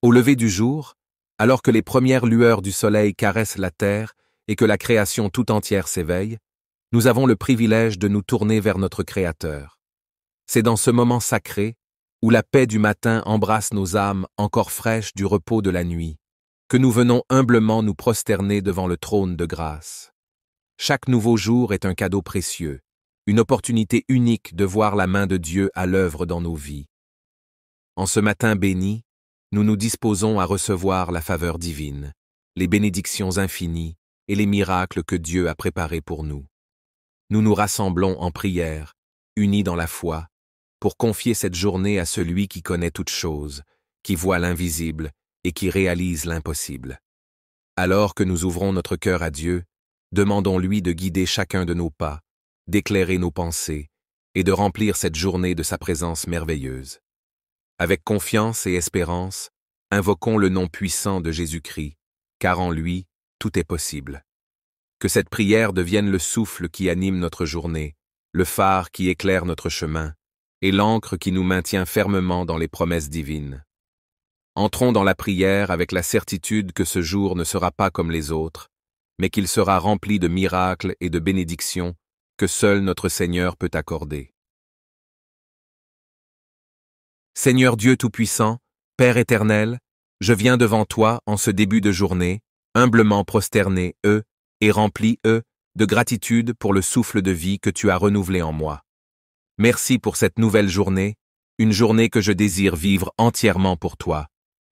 Au lever du jour, alors que les premières lueurs du soleil caressent la terre et que la création tout entière s'éveille, nous avons le privilège de nous tourner vers notre Créateur. C'est dans ce moment sacré, où la paix du matin embrasse nos âmes encore fraîches du repos de la nuit, que nous venons humblement nous prosterner devant le trône de grâce. Chaque nouveau jour est un cadeau précieux, une opportunité unique de voir la main de Dieu à l'œuvre dans nos vies. En ce matin béni, nous nous disposons à recevoir la faveur divine, les bénédictions infinies et les miracles que Dieu a préparés pour nous. Nous nous rassemblons en prière, unis dans la foi, pour confier cette journée à celui qui connaît toutes choses, qui voit l'invisible et qui réalise l'impossible. Alors que nous ouvrons notre cœur à Dieu, demandons-lui de guider chacun de nos pas, d'éclairer nos pensées et de remplir cette journée de sa présence merveilleuse. Avec confiance et espérance, invoquons le nom puissant de Jésus-Christ, car en lui, tout est possible. Que cette prière devienne le souffle qui anime notre journée, le phare qui éclaire notre chemin, et l'encre qui nous maintient fermement dans les promesses divines. Entrons dans la prière avec la certitude que ce jour ne sera pas comme les autres, mais qu'il sera rempli de miracles et de bénédictions que seul notre Seigneur peut accorder. Seigneur Dieu Tout-Puissant, Père éternel, je viens devant toi en ce début de journée, humblement prosterné, et rempli, de gratitude pour le souffle de vie que tu as renouvelé en moi. Merci pour cette nouvelle journée, une journée que je désire vivre entièrement pour toi,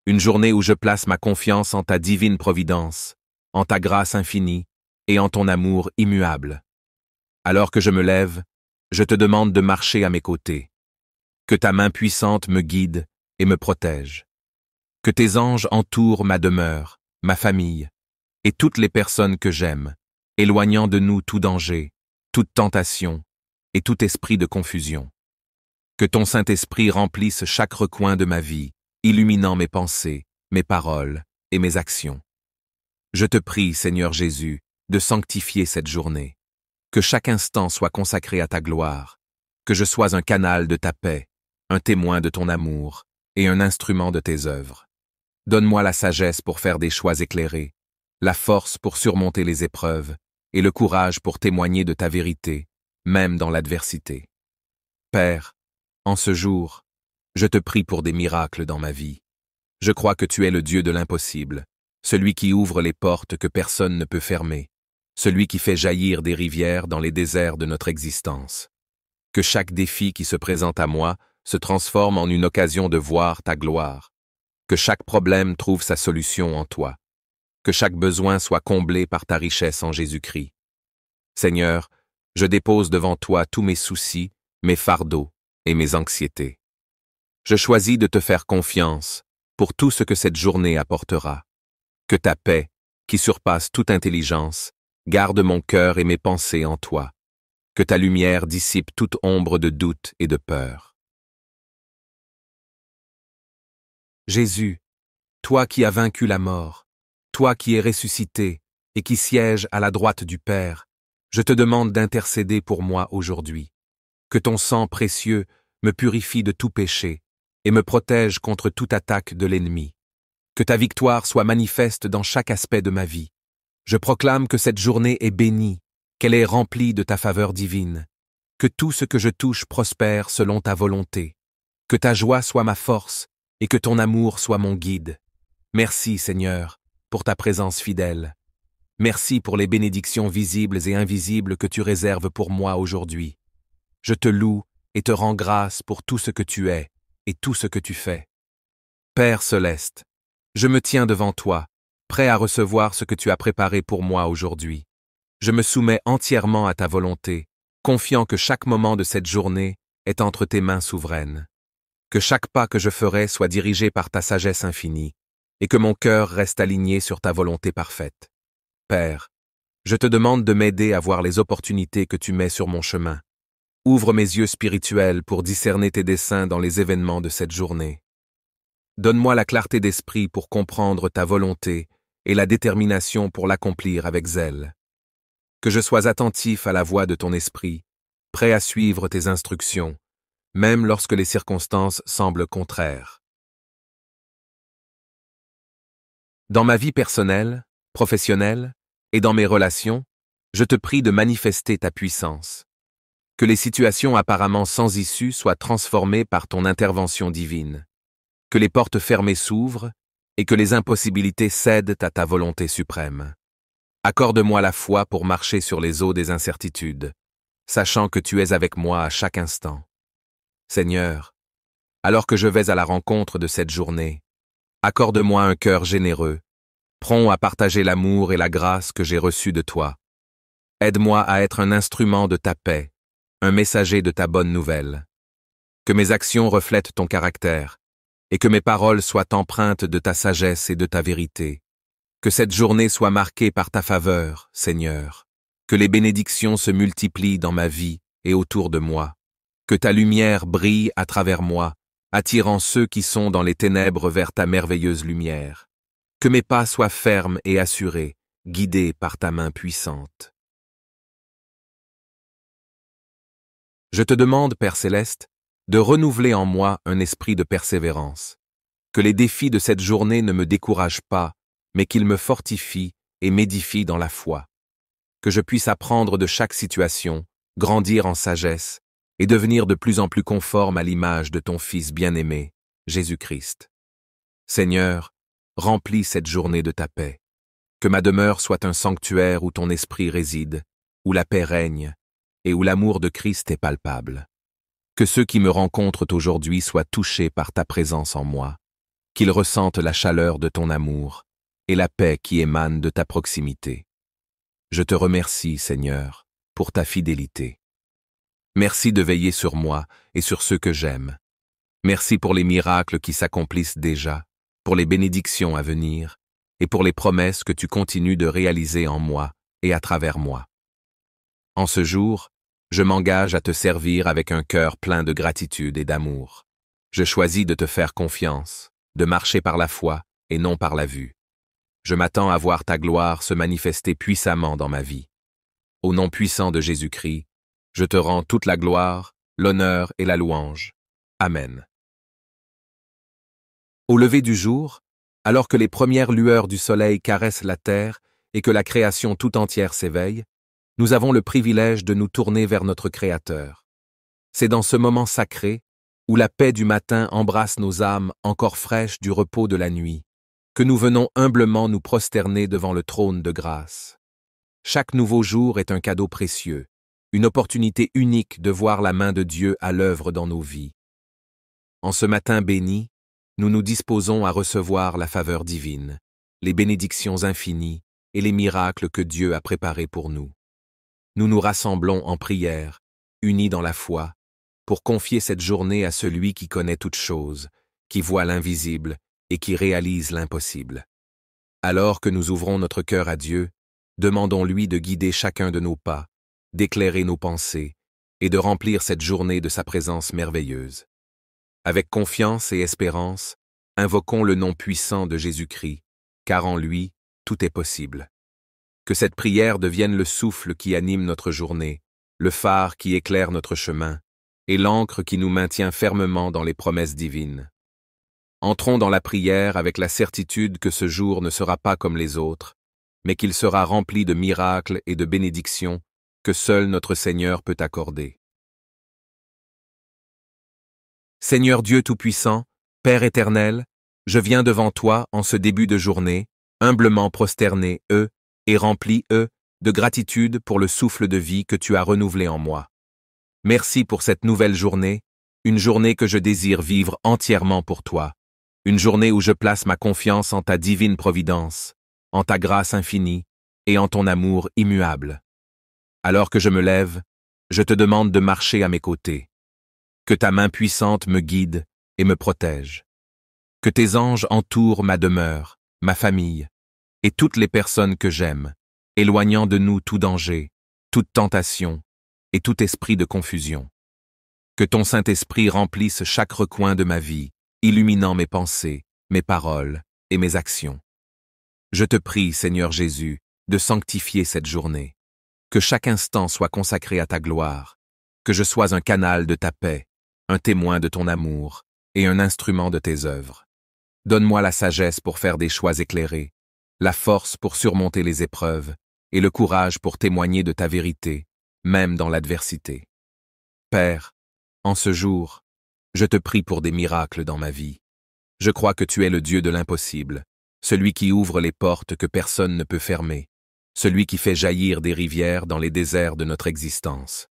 une journée où je place ma confiance en ta divine providence, en ta grâce infinie et en ton amour immuable. Alors que je me lève, je te demande de marcher à mes côtés. Que ta main puissante me guide et me protège. Que tes anges entourent ma demeure, ma famille, et toutes les personnes que j'aime, éloignant de nous tout danger, toute tentation et tout esprit de confusion. Que ton Saint-Esprit remplisse chaque recoin de ma vie, illuminant mes pensées, mes paroles et mes actions. Je te prie, Seigneur Jésus, de sanctifier cette journée. Que chaque instant soit consacré à ta gloire, que je sois un canal de ta paix, un témoin de ton amour et un instrument de tes œuvres. Donne-moi la sagesse pour faire des choix éclairés, la force pour surmonter les épreuves et le courage pour témoigner de ta vérité, même dans l'adversité. Père, en ce jour, je te prie pour des miracles dans ma vie. Je crois que tu es le Dieu de l'impossible, celui qui ouvre les portes que personne ne peut fermer, celui qui fait jaillir des rivières dans les déserts de notre existence. Que chaque défi qui se présente à moi se transforme en une occasion de voir ta gloire. Que chaque problème trouve sa solution en toi. Que chaque besoin soit comblé par ta richesse en Jésus-Christ. Seigneur, je dépose devant toi tous mes soucis, mes fardeaux et mes anxiétés. Je choisis de te faire confiance pour tout ce que cette journée apportera. Que ta paix, qui surpasse toute intelligence, garde mon cœur et mes pensées en toi. Que ta lumière dissipe toute ombre de doute et de peur. Jésus, toi qui as vaincu la mort, toi qui es ressuscité et qui sièges à la droite du Père, je te demande d'intercéder pour moi aujourd'hui. Que ton sang précieux me purifie de tout péché et me protège contre toute attaque de l'ennemi. Que ta victoire soit manifeste dans chaque aspect de ma vie. Je proclame que cette journée est bénie, qu'elle est remplie de ta faveur divine. Que tout ce que je touche prospère selon ta volonté. Que ta joie soit ma force et que ton amour soit mon guide. Merci, Seigneur, pour ta présence fidèle. Merci pour les bénédictions visibles et invisibles que tu réserves pour moi aujourd'hui. Je te loue et te rends grâce pour tout ce que tu es et tout ce que tu fais. Père céleste, je me tiens devant toi, prêt à recevoir ce que tu as préparé pour moi aujourd'hui. Je me soumets entièrement à ta volonté, confiant que chaque moment de cette journée est entre tes mains souveraines. Que chaque pas que je ferai soit dirigé par ta sagesse infinie, et que mon cœur reste aligné sur ta volonté parfaite. Père, je te demande de m'aider à voir les opportunités que tu mets sur mon chemin. Ouvre mes yeux spirituels pour discerner tes desseins dans les événements de cette journée. Donne-moi la clarté d'esprit pour comprendre ta volonté et la détermination pour l'accomplir avec zèle. Que je sois attentif à la voix de ton esprit, prêt à suivre tes instructions, même lorsque les circonstances semblent contraires. Dans ma vie personnelle, professionnelle et dans mes relations, je te prie de manifester ta puissance. Que les situations apparemment sans issue soient transformées par ton intervention divine. Que les portes fermées s'ouvrent et que les impossibilités cèdent à ta volonté suprême. Accorde-moi la foi pour marcher sur les eaux des incertitudes, sachant que tu es avec moi à chaque instant. Seigneur, alors que je vais à la rencontre de cette journée, accorde-moi un cœur généreux, prompt à partager l'amour et la grâce que j'ai reçus de toi. Aide-moi à être un instrument de ta paix, un messager de ta bonne nouvelle. Que mes actions reflètent ton caractère, et que mes paroles soient empreintes de ta sagesse et de ta vérité. Que cette journée soit marquée par ta faveur, Seigneur. Que les bénédictions se multiplient dans ma vie et autour de moi. Que ta lumière brille à travers moi, attirant ceux qui sont dans les ténèbres vers ta merveilleuse lumière. Que mes pas soient fermes et assurés, guidés par ta main puissante. Je te demande, Père Céleste, de renouveler en moi un esprit de persévérance. Que les défis de cette journée ne me découragent pas, mais qu'ils me fortifient et m'édifient dans la foi. Que je puisse apprendre de chaque situation, grandir en sagesse et devenir de plus en plus conforme à l'image de ton Fils bien-aimé, Jésus-Christ. Seigneur, remplis cette journée de ta paix. Que ma demeure soit un sanctuaire où ton esprit réside, où la paix règne et où l'amour de Christ est palpable. Que ceux qui me rencontrent aujourd'hui soient touchés par ta présence en moi, qu'ils ressentent la chaleur de ton amour et la paix qui émane de ta proximité. Je te remercie, Seigneur, pour ta fidélité. Merci de veiller sur moi et sur ceux que j'aime. Merci pour les miracles qui s'accomplissent déjà, pour les bénédictions à venir et pour les promesses que tu continues de réaliser en moi et à travers moi. En ce jour, je m'engage à te servir avec un cœur plein de gratitude et d'amour. Je choisis de te faire confiance, de marcher par la foi et non par la vue. Je m'attends à voir ta gloire se manifester puissamment dans ma vie. Au nom puissant de Jésus-Christ, je te rends toute la gloire, l'honneur et la louange. Amen. Au lever du jour, alors que les premières lueurs du soleil caressent la terre et que la création tout entière s'éveille, nous avons le privilège de nous tourner vers notre Créateur. C'est dans ce moment sacré, où la paix du matin embrasse nos âmes encore fraîches du repos de la nuit, que nous venons humblement nous prosterner devant le trône de grâce. Chaque nouveau jour est un cadeau précieux, une opportunité unique de voir la main de Dieu à l'œuvre dans nos vies. En ce matin béni, nous nous disposons à recevoir la faveur divine, les bénédictions infinies et les miracles que Dieu a préparés pour nous. Nous nous rassemblons en prière, unis dans la foi, pour confier cette journée à celui qui connaît toutes choses, qui voit l'invisible et qui réalise l'impossible. Alors que nous ouvrons notre cœur à Dieu, demandons-lui de guider chacun de nos pas, d'éclairer nos pensées et de remplir cette journée de sa présence merveilleuse. Avec confiance et espérance, invoquons le nom puissant de Jésus-Christ, car en lui, tout est possible. Que cette prière devienne le souffle qui anime notre journée, le phare qui éclaire notre chemin et l'encre qui nous maintient fermement dans les promesses divines. Entrons dans la prière avec la certitude que ce jour ne sera pas comme les autres, mais qu'il sera rempli de miracles et de bénédictions que seul notre Seigneur peut accorder. Seigneur Dieu Tout-Puissant, Père éternel, je viens devant toi en ce début de journée, humblement prosterné, et rempli, de gratitude pour le souffle de vie que tu as renouvelé en moi. Merci pour cette nouvelle journée, une journée que je désire vivre entièrement pour toi, une journée où je place ma confiance en ta divine providence, en ta grâce infinie et en ton amour immuable. Alors que je me lève, je te demande de marcher à mes côtés. Que ta main puissante me guide et me protège. Que tes anges entourent ma demeure, ma famille, et toutes les personnes que j'aime, éloignant de nous tout danger, toute tentation et tout esprit de confusion. Que ton Saint-Esprit remplisse chaque recoin de ma vie, illuminant mes pensées, mes paroles et mes actions. Je te prie, Seigneur Jésus, de sanctifier cette journée. Que chaque instant soit consacré à ta gloire, que je sois un canal de ta paix, un témoin de ton amour et un instrument de tes œuvres. Donne-moi la sagesse pour faire des choix éclairés, la force pour surmonter les épreuves et le courage pour témoigner de ta vérité, même dans l'adversité. Père, en ce jour, je te prie pour des miracles dans ma vie. Je crois que tu es le Dieu de l'impossible, celui qui ouvre les portes que personne ne peut fermer, celui qui fait jaillir des rivières dans les déserts de notre existence.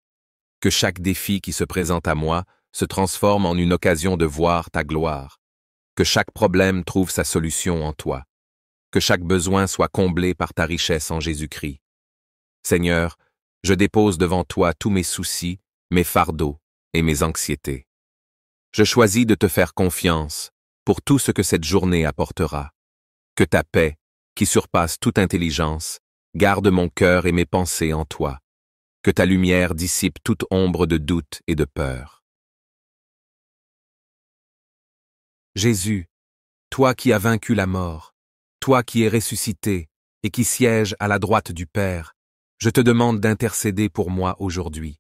Que chaque défi qui se présente à moi se transforme en une occasion de voir ta gloire. Que chaque problème trouve sa solution en toi. Que chaque besoin soit comblé par ta richesse en Jésus-Christ. Seigneur, je dépose devant toi tous mes soucis, mes fardeaux et mes anxiétés. Je choisis de te faire confiance pour tout ce que cette journée apportera. Que ta paix, qui surpasse toute intelligence, garde mon cœur et mes pensées en toi. Que ta lumière dissipe toute ombre de doute et de peur. Jésus, toi qui as vaincu la mort, toi qui es ressuscité et qui sièges à la droite du Père, je te demande d'intercéder pour moi aujourd'hui.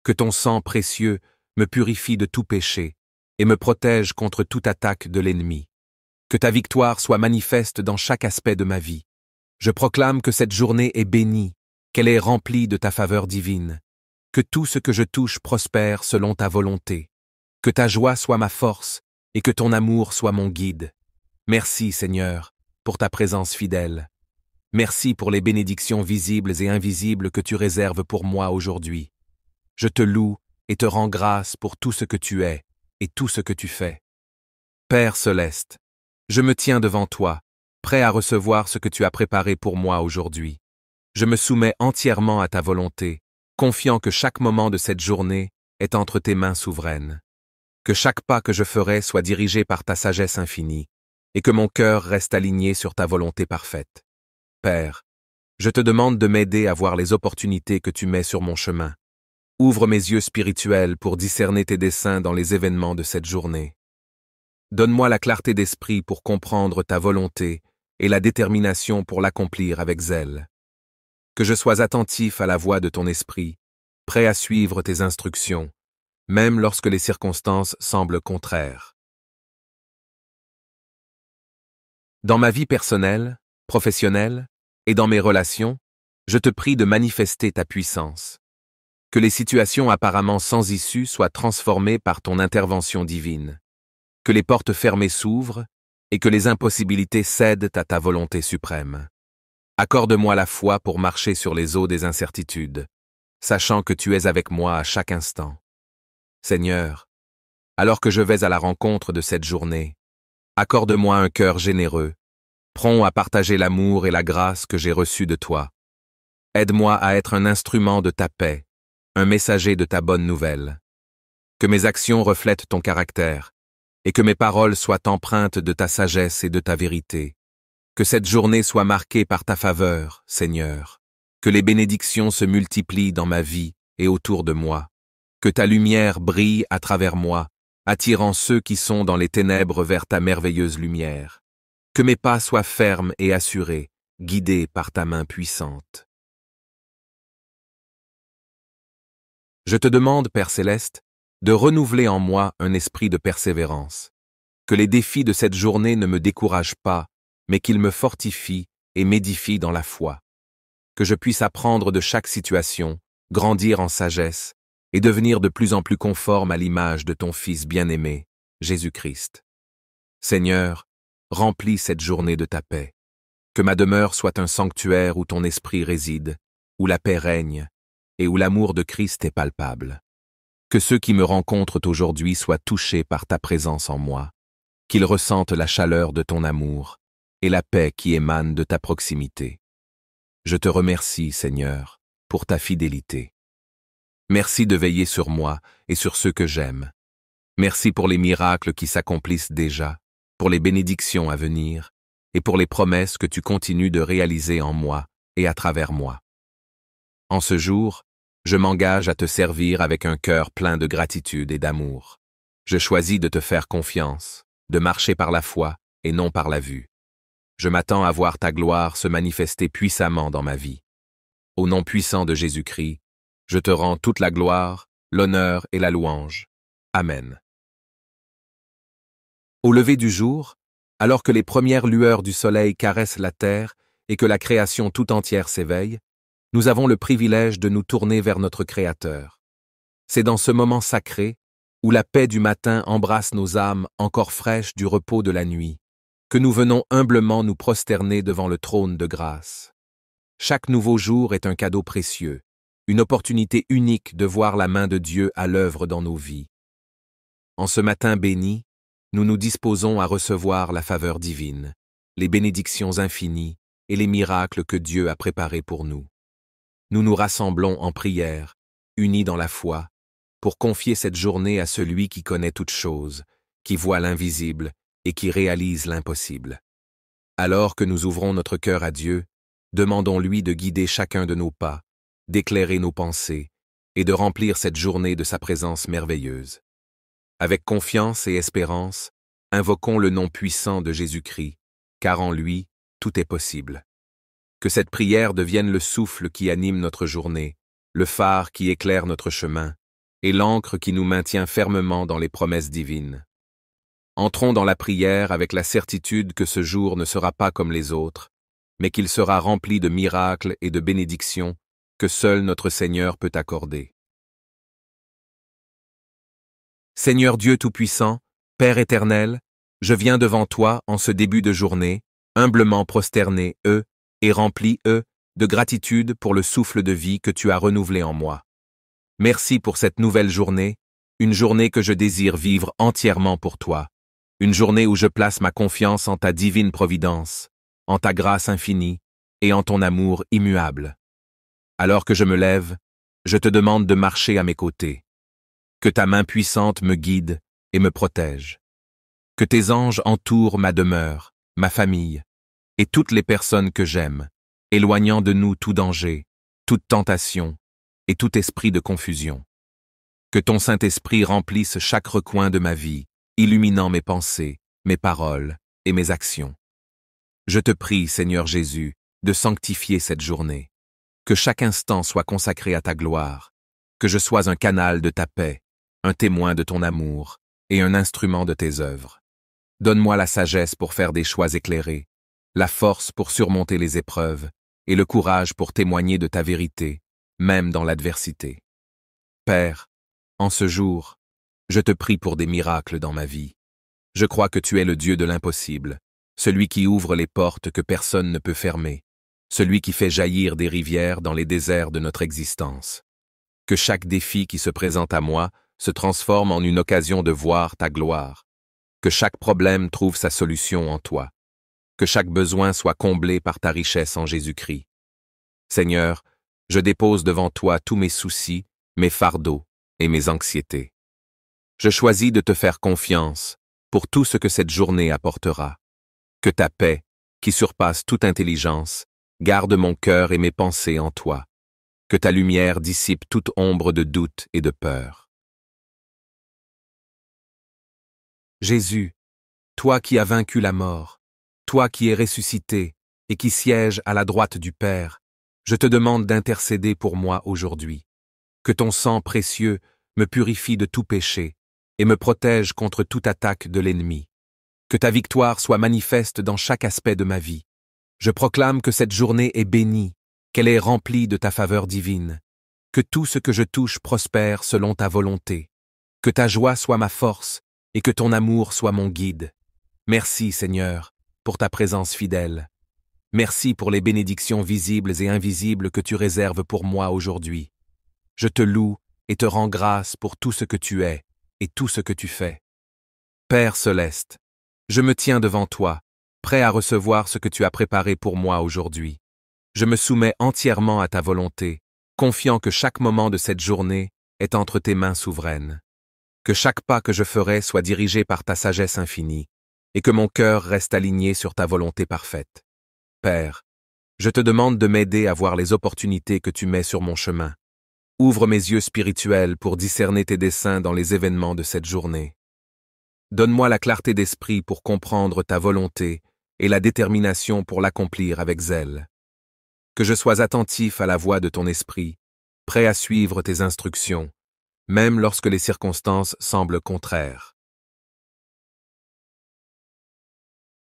Que ton sang précieux me purifie de tout péché et me protège contre toute attaque de l'ennemi. Que ta victoire soit manifeste dans chaque aspect de ma vie. Je proclame que cette journée est bénie, qu'elle est remplie de ta faveur divine. Que tout ce que je touche prospère selon ta volonté. Que ta joie soit ma force et que ton amour soit mon guide. Merci, Seigneur, pour ta présence fidèle. Merci pour les bénédictions visibles et invisibles que tu réserves pour moi aujourd'hui. Je te loue et te rends grâce pour tout ce que tu es et tout ce que tu fais. Père céleste, je me tiens devant toi, prêt à recevoir ce que tu as préparé pour moi aujourd'hui. Je me soumets entièrement à ta volonté, confiant que chaque moment de cette journée est entre tes mains souveraines. Que chaque pas que je ferai soit dirigé par ta sagesse infinie, et que mon cœur reste aligné sur ta volonté parfaite. Père, je te demande de m'aider à voir les opportunités que tu mets sur mon chemin. Ouvre mes yeux spirituels pour discerner tes desseins dans les événements de cette journée. Donne-moi la clarté d'esprit pour comprendre ta volonté et la détermination pour l'accomplir avec zèle. Que je sois attentif à la voix de ton esprit, prêt à suivre tes instructions, même lorsque les circonstances semblent contraires. Dans ma vie personnelle, professionnelle et dans mes relations, je te prie de manifester ta puissance. Que les situations apparemment sans issue soient transformées par ton intervention divine. Que les portes fermées s'ouvrent et que les impossibilités cèdent à ta volonté suprême. Accorde-moi la foi pour marcher sur les eaux des incertitudes, sachant que tu es avec moi à chaque instant. Seigneur, alors que je vais à la rencontre de cette journée, accorde-moi un cœur généreux, prompt à partager l'amour et la grâce que j'ai reçus de toi. Aide-moi à être un instrument de ta paix, un messager de ta bonne nouvelle. Que mes actions reflètent ton caractère, et que mes paroles soient empreintes de ta sagesse et de ta vérité. Que cette journée soit marquée par ta faveur, Seigneur. Que les bénédictions se multiplient dans ma vie et autour de moi. Que ta lumière brille à travers moi, attirant ceux qui sont dans les ténèbres vers ta merveilleuse lumière. Que mes pas soient fermes et assurés, guidés par ta main puissante. Je te demande, Père Céleste, de renouveler en moi un esprit de persévérance. Que les défis de cette journée ne me découragent pas, mais qu'ils me fortifient et m'édifient dans la foi. Que je puisse apprendre de chaque situation, grandir en sagesse et devenir de plus en plus conforme à l'image de ton Fils bien-aimé, Jésus-Christ. Seigneur, remplis cette journée de ta paix. Que ma demeure soit un sanctuaire où ton esprit réside, où la paix règne et où l'amour de Christ est palpable. Que ceux qui me rencontrent aujourd'hui soient touchés par ta présence en moi, qu'ils ressentent la chaleur de ton amour et la paix qui émane de ta proximité. Je te remercie, Seigneur, pour ta fidélité. Merci de veiller sur moi et sur ceux que j'aime. Merci pour les miracles qui s'accomplissent déjà, pour les bénédictions à venir et pour les promesses que tu continues de réaliser en moi et à travers moi. En ce jour, je m'engage à te servir avec un cœur plein de gratitude et d'amour. Je choisis de te faire confiance, de marcher par la foi et non par la vue. Je m'attends à voir ta gloire se manifester puissamment dans ma vie. Au nom puissant de Jésus-Christ, je te rends toute la gloire, l'honneur et la louange. Amen. Au lever du jour, alors que les premières lueurs du soleil caressent la terre et que la création tout entière s'éveille, nous avons le privilège de nous tourner vers notre Créateur. C'est dans ce moment sacré, où la paix du matin embrasse nos âmes encore fraîches du repos de la nuit, que nous venons humblement nous prosterner devant le trône de grâce. Chaque nouveau jour est un cadeau précieux, une opportunité unique de voir la main de Dieu à l'œuvre dans nos vies. En ce matin béni, nous nous disposons à recevoir la faveur divine, les bénédictions infinies et les miracles que Dieu a préparés pour nous. Nous nous rassemblons en prière, unis dans la foi, pour confier cette journée à celui qui connaît toutes choses, qui voit l'invisible et qui réalise l'impossible. Alors que nous ouvrons notre cœur à Dieu, demandons-lui de guider chacun de nos pas, d'éclairer nos pensées et de remplir cette journée de sa présence merveilleuse. Avec confiance et espérance, invoquons le nom puissant de Jésus-Christ, car en lui, tout est possible. Que cette prière devienne le souffle qui anime notre journée, le phare qui éclaire notre chemin, et l'encre qui nous maintient fermement dans les promesses divines. Entrons dans la prière avec la certitude que ce jour ne sera pas comme les autres, mais qu'il sera rempli de miracles et de bénédictions que seul notre Seigneur peut accorder. Seigneur Dieu Tout-Puissant, Père éternel, je viens devant toi en ce début de journée, humblement prosterné, et rempli, de gratitude pour le souffle de vie que tu as renouvelé en moi. Merci pour cette nouvelle journée, une journée que je désire vivre entièrement pour toi, une journée où je place ma confiance en ta divine providence, en ta grâce infinie et en ton amour immuable. Alors que je me lève, je te demande de marcher à mes côtés. Que ta main puissante me guide et me protège. Que tes anges entourent ma demeure, ma famille, et toutes les personnes que j'aime, éloignant de nous tout danger, toute tentation et tout esprit de confusion. Que ton Saint-Esprit remplisse chaque recoin de ma vie, illuminant mes pensées, mes paroles et mes actions. Je te prie, Seigneur Jésus, de sanctifier cette journée. Que chaque instant soit consacré à ta gloire, que je sois un canal de ta paix, un témoin de ton amour et un instrument de tes œuvres. Donne-moi la sagesse pour faire des choix éclairés, la force pour surmonter les épreuves et le courage pour témoigner de ta vérité, même dans l'adversité. Père, en ce jour, je te prie pour des miracles dans ma vie. Je crois que tu es le Dieu de l'impossible, celui qui ouvre les portes que personne ne peut fermer, celui qui fait jaillir des rivières dans les déserts de notre existence. Que chaque défi qui se présente à moi se transforme en une occasion de voir ta gloire. Que chaque problème trouve sa solution en toi. Que chaque besoin soit comblé par ta richesse en Jésus-Christ. Seigneur, je dépose devant toi tous mes soucis, mes fardeaux et mes anxiétés. Je choisis de te faire confiance pour tout ce que cette journée apportera. Que ta paix, qui surpasse toute intelligence, garde mon cœur et mes pensées en toi. Que ta lumière dissipe toute ombre de doute et de peur. Jésus, toi qui as vaincu la mort, toi qui es ressuscité et qui sièges à la droite du Père, je te demande d'intercéder pour moi aujourd'hui. Que ton sang précieux me purifie de tout péché et me protège contre toute attaque de l'ennemi. Que ta victoire soit manifeste dans chaque aspect de ma vie. Je proclame que cette journée est bénie, qu'elle est remplie de ta faveur divine. Que tout ce que je touche prospère selon ta volonté. Que ta joie soit ma force et que ton amour soit mon guide. Merci, Seigneur, pour ta présence fidèle. Merci pour les bénédictions visibles et invisibles que tu réserves pour moi aujourd'hui. Je te loue et te rends grâce pour tout ce que tu es et tout ce que tu fais. Père céleste, je me tiens devant toi, prêt à recevoir ce que tu as préparé pour moi aujourd'hui. Je me soumets entièrement à ta volonté, confiant que chaque moment de cette journée est entre tes mains souveraines. Que chaque pas que je ferai soit dirigé par ta sagesse infinie, et que mon cœur reste aligné sur ta volonté parfaite. Père, je te demande de m'aider à voir les opportunités que tu mets sur mon chemin. Ouvre mes yeux spirituels pour discerner tes desseins dans les événements de cette journée. Donne-moi la clarté d'esprit pour comprendre ta volonté et la détermination pour l'accomplir avec zèle. Que je sois attentif à la voix de ton esprit, prêt à suivre tes instructions, même lorsque les circonstances semblent contraires.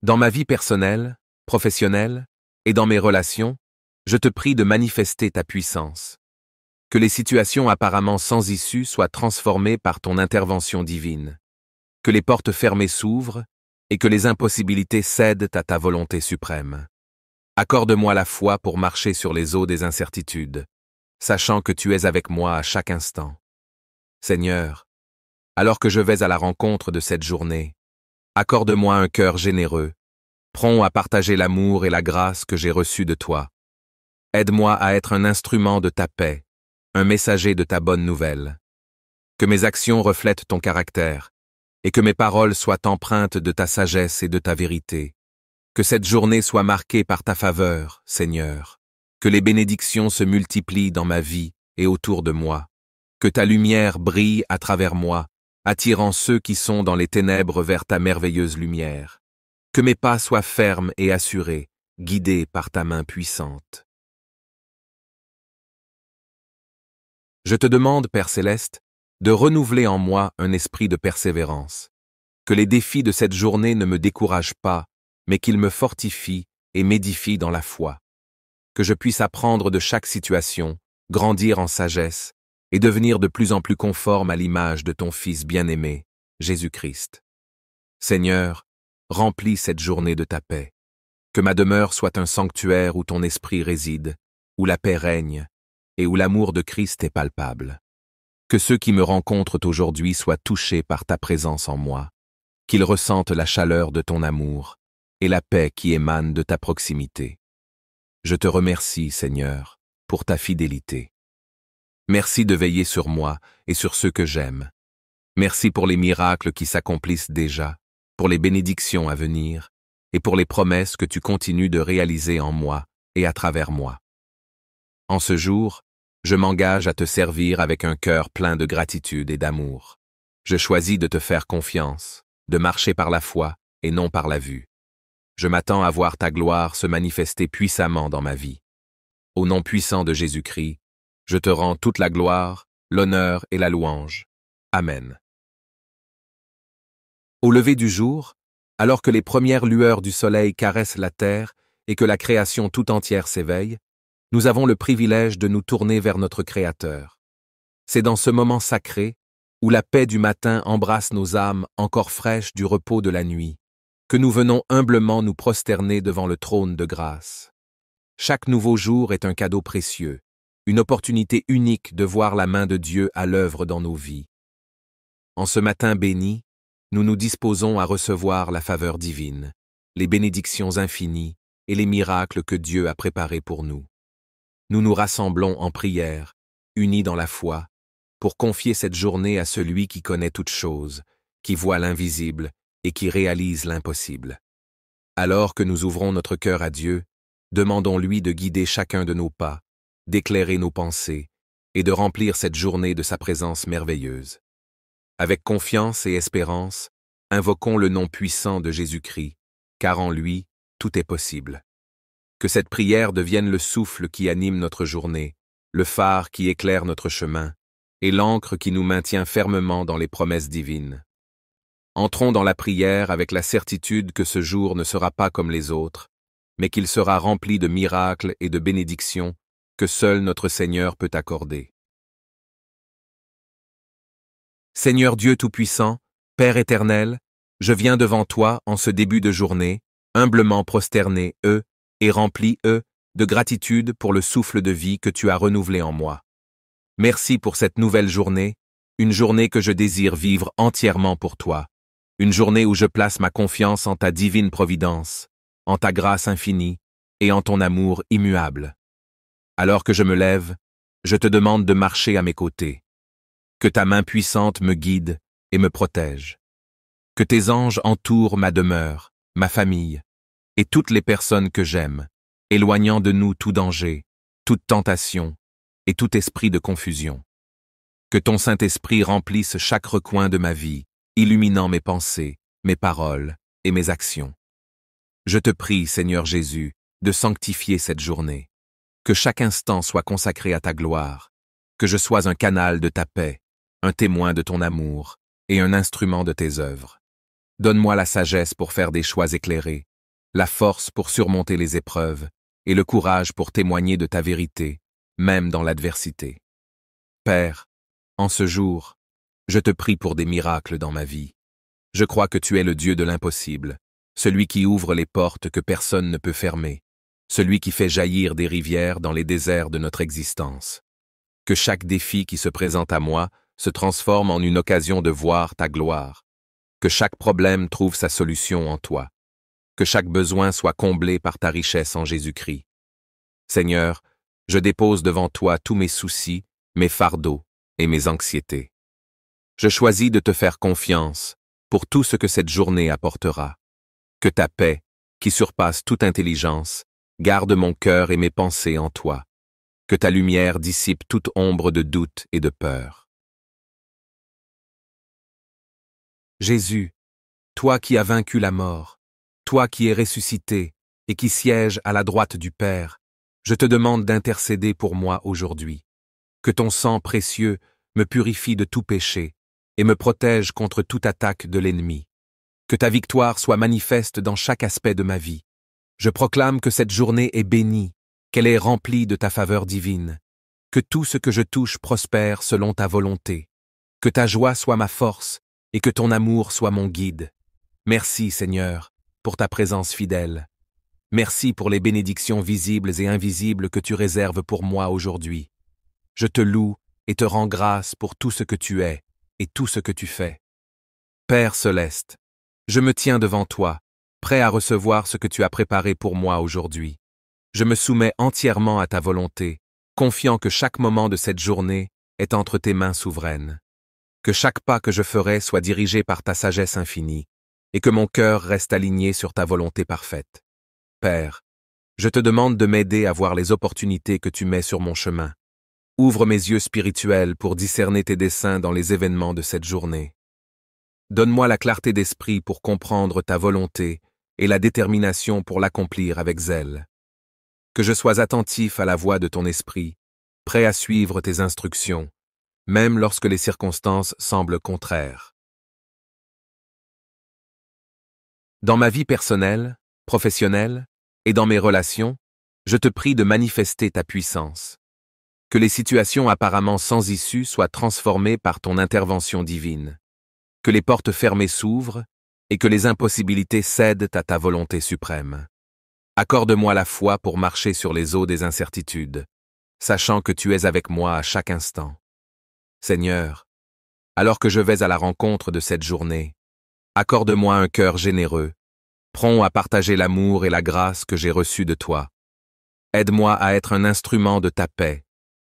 Dans ma vie personnelle, professionnelle, et dans mes relations, je te prie de manifester ta puissance. Que les situations apparemment sans issue soient transformées par ton intervention divine. Que les portes fermées s'ouvrent et que les impossibilités cèdent à ta volonté suprême. Accorde-moi la foi pour marcher sur les eaux des incertitudes, sachant que tu es avec moi à chaque instant. Seigneur, alors que je vais à la rencontre de cette journée, accorde-moi un cœur généreux, prompt à partager l'amour et la grâce que j'ai reçus de toi. Aide-moi à être un instrument de ta paix, un messager de ta bonne nouvelle. Que mes actions reflètent ton caractère, et que mes paroles soient empreintes de ta sagesse et de ta vérité. Que cette journée soit marquée par ta faveur, Seigneur. Que les bénédictions se multiplient dans ma vie et autour de moi. Que ta lumière brille à travers moi, attirant ceux qui sont dans les ténèbres vers ta merveilleuse lumière. Que mes pas soient fermes et assurés, guidés par ta main puissante. Je te demande, Père Céleste, de renouveler en moi un esprit de persévérance. Que les défis de cette journée ne me découragent pas, mais qu'ils me fortifient et m'édifient dans la foi. Que je puisse apprendre de chaque situation, grandir en sagesse et devenir de plus en plus conforme à l'image de ton Fils bien-aimé, Jésus-Christ. Seigneur, remplis cette journée de ta paix. Que ma demeure soit un sanctuaire où ton esprit réside, où la paix règne et où l'amour de Christ est palpable. Que ceux qui me rencontrent aujourd'hui soient touchés par ta présence en moi, qu'ils ressentent la chaleur de ton amour et la paix qui émane de ta proximité. Je te remercie, Seigneur, pour ta fidélité. Merci de veiller sur moi et sur ceux que j'aime. Merci pour les miracles qui s'accomplissent déjà, pour les bénédictions à venir et pour les promesses que tu continues de réaliser en moi et à travers moi. En ce jour, je m'engage à te servir avec un cœur plein de gratitude et d'amour. Je choisis de te faire confiance, de marcher par la foi et non par la vue. Je m'attends à voir ta gloire se manifester puissamment dans ma vie. Au nom puissant de Jésus-Christ, je te rends toute la gloire, l'honneur et la louange. Amen. Au lever du jour, alors que les premières lueurs du soleil caressent la terre et que la création tout entière s'éveille, nous avons le privilège de nous tourner vers notre Créateur. C'est dans ce moment sacré, où la paix du matin embrasse nos âmes encore fraîches du repos de la nuit, que nous venons humblement nous prosterner devant le trône de grâce. Chaque nouveau jour est un cadeau précieux, une opportunité unique de voir la main de Dieu à l'œuvre dans nos vies. En ce matin béni, nous nous disposons à recevoir la faveur divine, les bénédictions infinies et les miracles que Dieu a préparés pour nous. Nous nous rassemblons en prière, unis dans la foi, pour confier cette journée à celui qui connaît toutes choses, qui voit l'invisible et qui réalise l'impossible. Alors que nous ouvrons notre cœur à Dieu, demandons-lui de guider chacun de nos pas, d'éclairer nos pensées et de remplir cette journée de sa présence merveilleuse. Avec confiance et espérance, invoquons le nom puissant de Jésus-Christ, car en lui, tout est possible. Que cette prière devienne le souffle qui anime notre journée, le phare qui éclaire notre chemin, et l'encre qui nous maintient fermement dans les promesses divines. Entrons dans la prière avec la certitude que ce jour ne sera pas comme les autres, mais qu'il sera rempli de miracles et de bénédictions que seul notre Seigneur peut accorder. Seigneur Dieu Tout-Puissant, Père éternel, je viens devant toi en ce début de journée, humblement prosterné, et rempli, de gratitude pour le souffle de vie que tu as renouvelé en moi. Merci pour cette nouvelle journée, une journée que je désire vivre entièrement pour toi, une journée où je place ma confiance en ta divine providence, en ta grâce infinie et en ton amour immuable. Alors que je me lève, je te demande de marcher à mes côtés. Que ta main puissante me guide et me protège. Que tes anges entourent ma demeure, ma famille, et toutes les personnes que j'aime, éloignant de nous tout danger, toute tentation et tout esprit de confusion. Que ton Saint-Esprit remplisse chaque recoin de ma vie, illuminant mes pensées, mes paroles et mes actions. Je te prie, Seigneur Jésus, de sanctifier cette journée. Que chaque instant soit consacré à ta gloire, que je sois un canal de ta paix, un témoin de ton amour et un instrument de tes œuvres. Donne-moi la sagesse pour faire des choix éclairés, la force pour surmonter les épreuves et le courage pour témoigner de ta vérité, même dans l'adversité. Père, en ce jour, je te prie pour des miracles dans ma vie. Je crois que tu es le Dieu de l'impossible, celui qui ouvre les portes que personne ne peut fermer, celui qui fait jaillir des rivières dans les déserts de notre existence. Que chaque défi qui se présente à moi se transforme en une occasion de voir ta gloire. Que chaque problème trouve sa solution en toi. Que chaque besoin soit comblé par ta richesse en Jésus-Christ. Seigneur, je dépose devant toi tous mes soucis, mes fardeaux et mes anxiétés. Je choisis de te faire confiance pour tout ce que cette journée apportera. Que ta paix, qui surpasse toute intelligence, garde mon cœur et mes pensées en toi. Que ta lumière dissipe toute ombre de doute et de peur. Jésus, toi qui as vaincu la mort, toi qui es ressuscité et qui sièges à la droite du Père, je te demande d'intercéder pour moi aujourd'hui. Que ton sang précieux me purifie de tout péché et me protège contre toute attaque de l'ennemi. Que ta victoire soit manifeste dans chaque aspect de ma vie. Je proclame que cette journée est bénie, qu'elle est remplie de ta faveur divine. Que tout ce que je touche prospère selon ta volonté. Que ta joie soit ma force et que ton amour soit mon guide. Merci, Seigneur, pour ta présence fidèle. Merci pour les bénédictions visibles et invisibles que tu réserves pour moi aujourd'hui. Je te loue et te rends grâce pour tout ce que tu es et tout ce que tu fais. Père céleste, je me tiens devant toi, prêt à recevoir ce que tu as préparé pour moi aujourd'hui. Je me soumets entièrement à ta volonté, confiant que chaque moment de cette journée est entre tes mains souveraines. Que chaque pas que je ferai soit dirigé par ta sagesse infinie, et que mon cœur reste aligné sur ta volonté parfaite. Père, je te demande de m'aider à voir les opportunités que tu mets sur mon chemin. Ouvre mes yeux spirituels pour discerner tes desseins dans les événements de cette journée. Donne-moi la clarté d'esprit pour comprendre ta volonté et la détermination pour l'accomplir avec zèle. Que je sois attentif à la voix de ton esprit, prêt à suivre tes instructions, même lorsque les circonstances semblent contraires. Dans ma vie personnelle, professionnelle et dans mes relations, je te prie de manifester ta puissance. Que les situations apparemment sans issue soient transformées par ton intervention divine. Que les portes fermées s'ouvrent et que les impossibilités cèdent à ta volonté suprême. Accorde-moi la foi pour marcher sur les eaux des incertitudes, sachant que tu es avec moi à chaque instant. Seigneur, alors que je vais à la rencontre de cette journée, accorde-moi un cœur généreux, prompt à partager l'amour et la grâce que j'ai reçus de toi. Aide-moi à être un instrument de ta paix,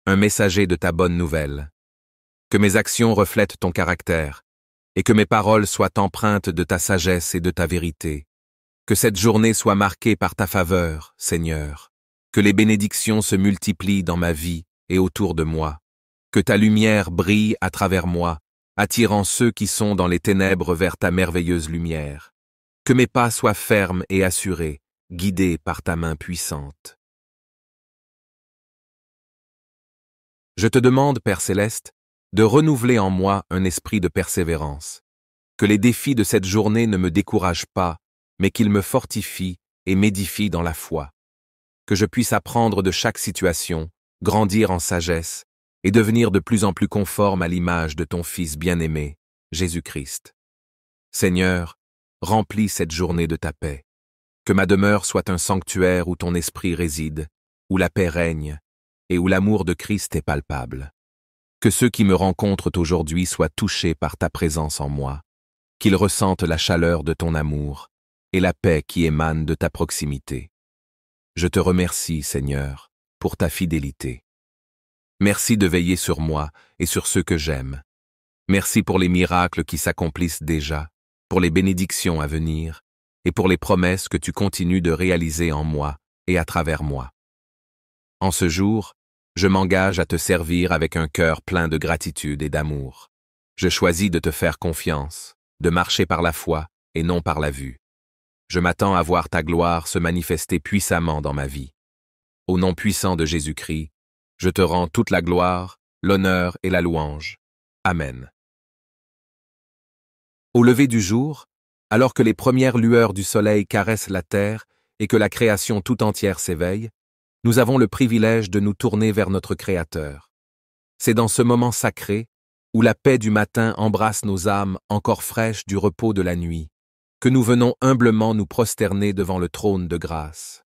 un messager de ta bonne nouvelle. Que mes actions reflètent ton caractère, et que mes paroles soient empreintes de ta sagesse et de ta vérité. Que cette journée soit marquée par ta faveur, Seigneur. Que les bénédictions se multiplient dans ma vie et autour de moi. Que ta lumière brille à travers moi, attirant ceux qui sont dans les ténèbres vers ta merveilleuse lumière. Que mes pas soient fermes et assurés, guidés par ta main puissante. Je te demande, Père céleste, de renouveler en moi un esprit de persévérance. Que les défis de cette journée ne me découragent pas, mais qu'ils me fortifient et m'édifient dans la foi. Que je puisse apprendre de chaque situation, grandir en sagesse et devenir de plus en plus conforme à l'image de ton Fils bien-aimé, Jésus-Christ. Seigneur, remplis cette journée de ta paix. Que ma demeure soit un sanctuaire où ton esprit réside, où la paix règne et où l'amour de Christ est palpable. Que ceux qui me rencontrent aujourd'hui soient touchés par ta présence en moi, qu'ils ressentent la chaleur de ton amour et la paix qui émane de ta proximité. Je te remercie, Seigneur, pour ta fidélité. Merci de veiller sur moi et sur ceux que j'aime. Merci pour les miracles qui s'accomplissent déjà, pour les bénédictions à venir et pour les promesses que tu continues de réaliser en moi et à travers moi. En ce jour, je m'engage à te servir avec un cœur plein de gratitude et d'amour. Je choisis de te faire confiance, de marcher par la foi et non par la vue. Je m'attends à voir ta gloire se manifester puissamment dans ma vie. Au nom puissant de Jésus-Christ, je te rends toute la gloire, l'honneur et la louange. Amen. Au lever du jour, alors que les premières lueurs du soleil caressent la terre et que la création tout entière s'éveille, nous avons le privilège de nous tourner vers notre Créateur. C'est dans ce moment sacré, où la paix du matin embrasse nos âmes encore fraîches du repos de la nuit, que nous venons humblement nous prosterner devant le trône de grâce.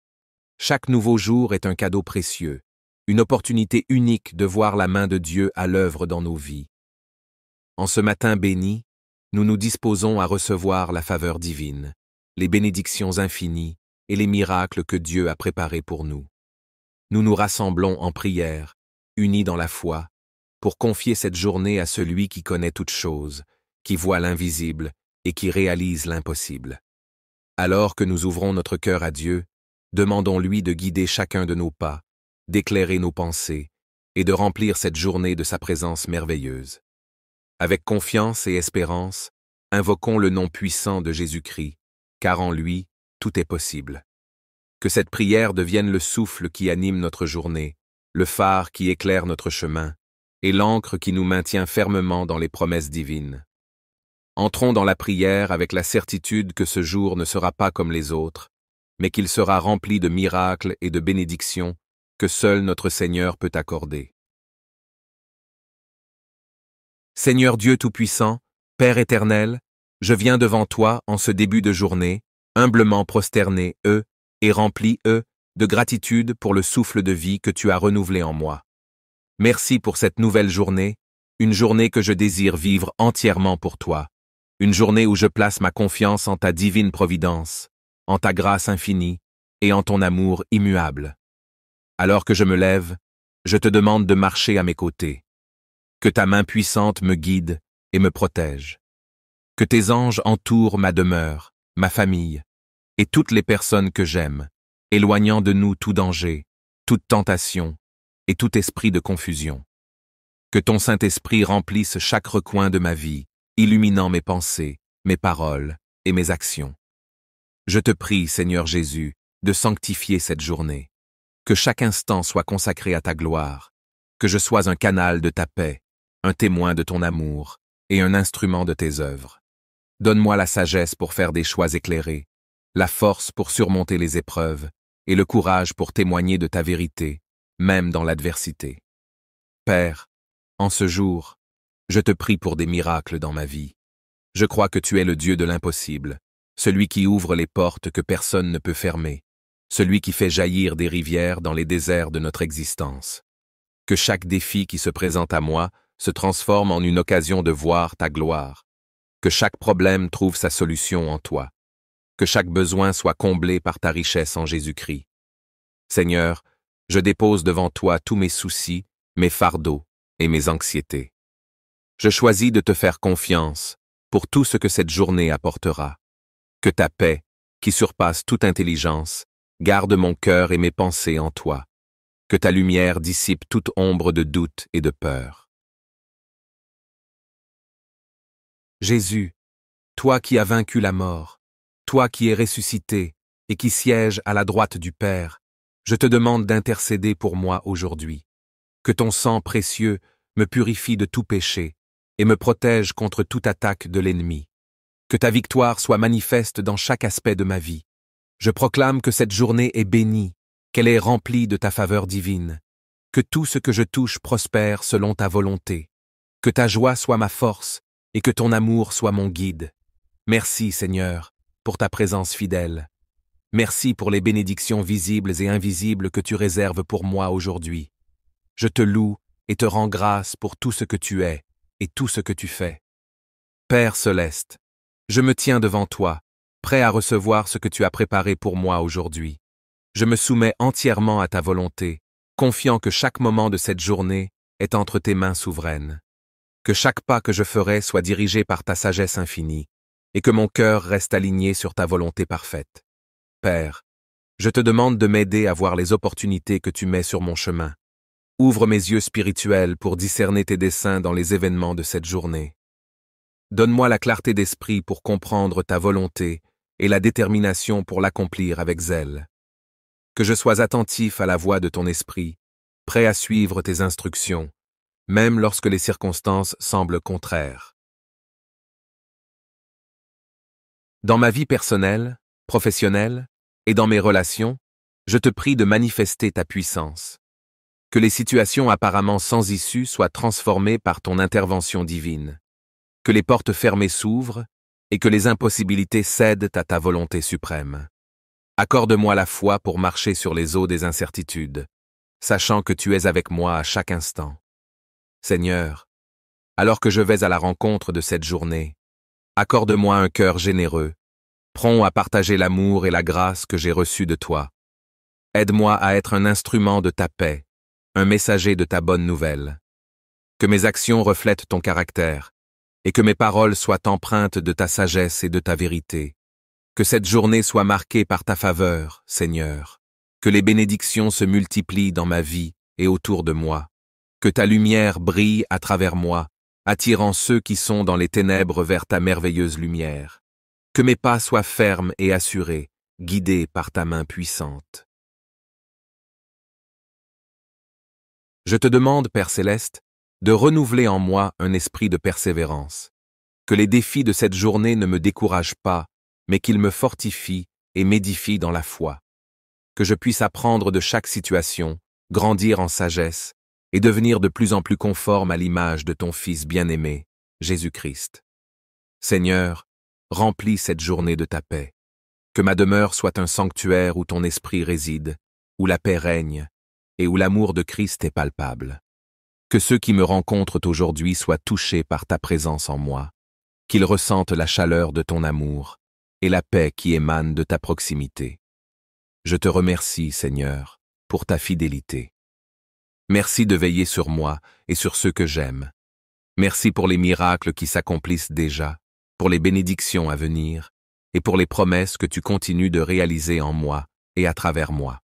Chaque nouveau jour est un cadeau précieux, une opportunité unique de voir la main de Dieu à l'œuvre dans nos vies. En ce matin béni, nous nous disposons à recevoir la faveur divine, les bénédictions infinies et les miracles que Dieu a préparés pour nous. Nous nous rassemblons en prière, unis dans la foi, pour confier cette journée à celui qui connaît toutes choses, qui voit l'invisible et qui réalise l'impossible. Alors que nous ouvrons notre cœur à Dieu, demandons-lui de guider chacun de nos pas, d'éclairer nos pensées et de remplir cette journée de sa présence merveilleuse. Avec confiance et espérance, invoquons le nom puissant de Jésus-Christ, car en lui, tout est possible. Que cette prière devienne le souffle qui anime notre journée, le phare qui éclaire notre chemin, et l'encre qui nous maintient fermement dans les promesses divines. Entrons dans la prière avec la certitude que ce jour ne sera pas comme les autres, mais qu'il sera rempli de miracles et de bénédictions que seul notre Seigneur peut accorder. Seigneur Dieu Tout-Puissant, Père éternel, je viens devant toi en ce début de journée, humblement prosterné, et rempli, de gratitude pour le souffle de vie que tu as renouvelé en moi. Merci pour cette nouvelle journée, une journée que je désire vivre entièrement pour toi, une journée où je place ma confiance en ta divine providence, en ta grâce infinie et en ton amour immuable. Alors que je me lève, je te demande de marcher à mes côtés. Que ta main puissante me guide et me protège. Que tes anges entourent ma demeure, ma famille, et toutes les personnes que j'aime, éloignant de nous tout danger, toute tentation et tout esprit de confusion. Que ton Saint-Esprit remplisse chaque recoin de ma vie, illuminant mes pensées, mes paroles et mes actions. Je te prie, Seigneur Jésus, de sanctifier cette journée. Que chaque instant soit consacré à ta gloire, que je sois un canal de ta paix, un témoin de ton amour et un instrument de tes œuvres. Donne-moi la sagesse pour faire des choix éclairés, la force pour surmonter les épreuves et le courage pour témoigner de ta vérité, même dans l'adversité. Père, en ce jour, je te prie pour des miracles dans ma vie. Je crois que tu es le Dieu de l'impossible, celui qui ouvre les portes que personne ne peut fermer, celui qui fait jaillir des rivières dans les déserts de notre existence. Que chaque défi qui se présente à moi se transforme en une occasion de voir ta gloire. Que chaque problème trouve sa solution en toi. Que chaque besoin soit comblé par ta richesse en Jésus-Christ. Seigneur, je dépose devant toi tous mes soucis, mes fardeaux et mes anxiétés. Je choisis de te faire confiance pour tout ce que cette journée apportera. Que ta paix, qui surpasse toute intelligence, garde mon cœur et mes pensées en toi. Que ta lumière dissipe toute ombre de doute et de peur. Jésus, toi qui as vaincu la mort, toi qui es ressuscité et qui sièges à la droite du Père, je te demande d'intercéder pour moi aujourd'hui. Que ton sang précieux me purifie de tout péché et me protège contre toute attaque de l'ennemi. Que ta victoire soit manifeste dans chaque aspect de ma vie. Je proclame que cette journée est bénie, qu'elle est remplie de ta faveur divine. Que tout ce que je touche prospère selon ta volonté. Que ta joie soit ma force et que ton amour soit mon guide. Merci, Seigneur, pour ta présence fidèle. Merci pour les bénédictions visibles et invisibles que tu réserves pour moi aujourd'hui. Je te loue et te rends grâce pour tout ce que tu es et tout ce que tu fais. Père céleste, je me tiens devant toi, prêt à recevoir ce que tu as préparé pour moi aujourd'hui. Je me soumets entièrement à ta volonté, confiant que chaque moment de cette journée est entre tes mains souveraines. Que chaque pas que je ferai soit dirigé par ta sagesse infinie, et que mon cœur reste aligné sur ta volonté parfaite. Père, je te demande de m'aider à voir les opportunités que tu mets sur mon chemin. Ouvre mes yeux spirituels pour discerner tes desseins dans les événements de cette journée. Donne-moi la clarté d'esprit pour comprendre ta volonté et la détermination pour l'accomplir avec zèle. Que je sois attentif à la voix de ton esprit, prêt à suivre tes instructions, même lorsque les circonstances semblent contraires. Dans ma vie personnelle, professionnelle et dans mes relations, Je te prie de manifester ta puissance. Que les situations apparemment sans issue soient transformées par ton intervention divine. Que les portes fermées s'ouvrent et que les impossibilités cèdent à ta volonté suprême. Accorde-moi la foi pour marcher sur les eaux des incertitudes, sachant que tu es avec moi à chaque instant. Seigneur, alors que je vais à la rencontre de cette journée, accorde-moi un cœur généreux, prompt à partager l'amour et la grâce que j'ai reçus de toi. Aide-moi à être un instrument de ta paix, un messager de ta bonne nouvelle. Que mes actions reflètent ton caractère, et que mes paroles soient empreintes de ta sagesse et de ta vérité. Que cette journée soit marquée par ta faveur, Seigneur. Que les bénédictions se multiplient dans ma vie et autour de moi. Que ta lumière brille à travers moi, attirant ceux qui sont dans les ténèbres vers ta merveilleuse lumière. Que mes pas soient fermes et assurés, guidés par ta main puissante. Je te demande, Père Céleste, de renouveler en moi un esprit de persévérance. Que les défis de cette journée ne me découragent pas, mais qu'ils me fortifient et m'édifient dans la foi. Que je puisse apprendre de chaque situation, grandir en sagesse et devenir de plus en plus conforme à l'image de ton Fils bien-aimé, Jésus-Christ. Seigneur, remplis cette journée de ta paix. Que ma demeure soit un sanctuaire où ton esprit réside, où la paix règne et où l'amour de Christ est palpable. Que ceux qui me rencontrent aujourd'hui soient touchés par ta présence en moi, qu'ils ressentent la chaleur de ton amour et la paix qui émane de ta proximité. Je te remercie, Seigneur, pour ta fidélité. Merci de veiller sur moi et sur ceux que j'aime. Merci pour les miracles qui s'accomplissent déjà, pour les bénédictions à venir et pour les promesses que tu continues de réaliser en moi et à travers moi.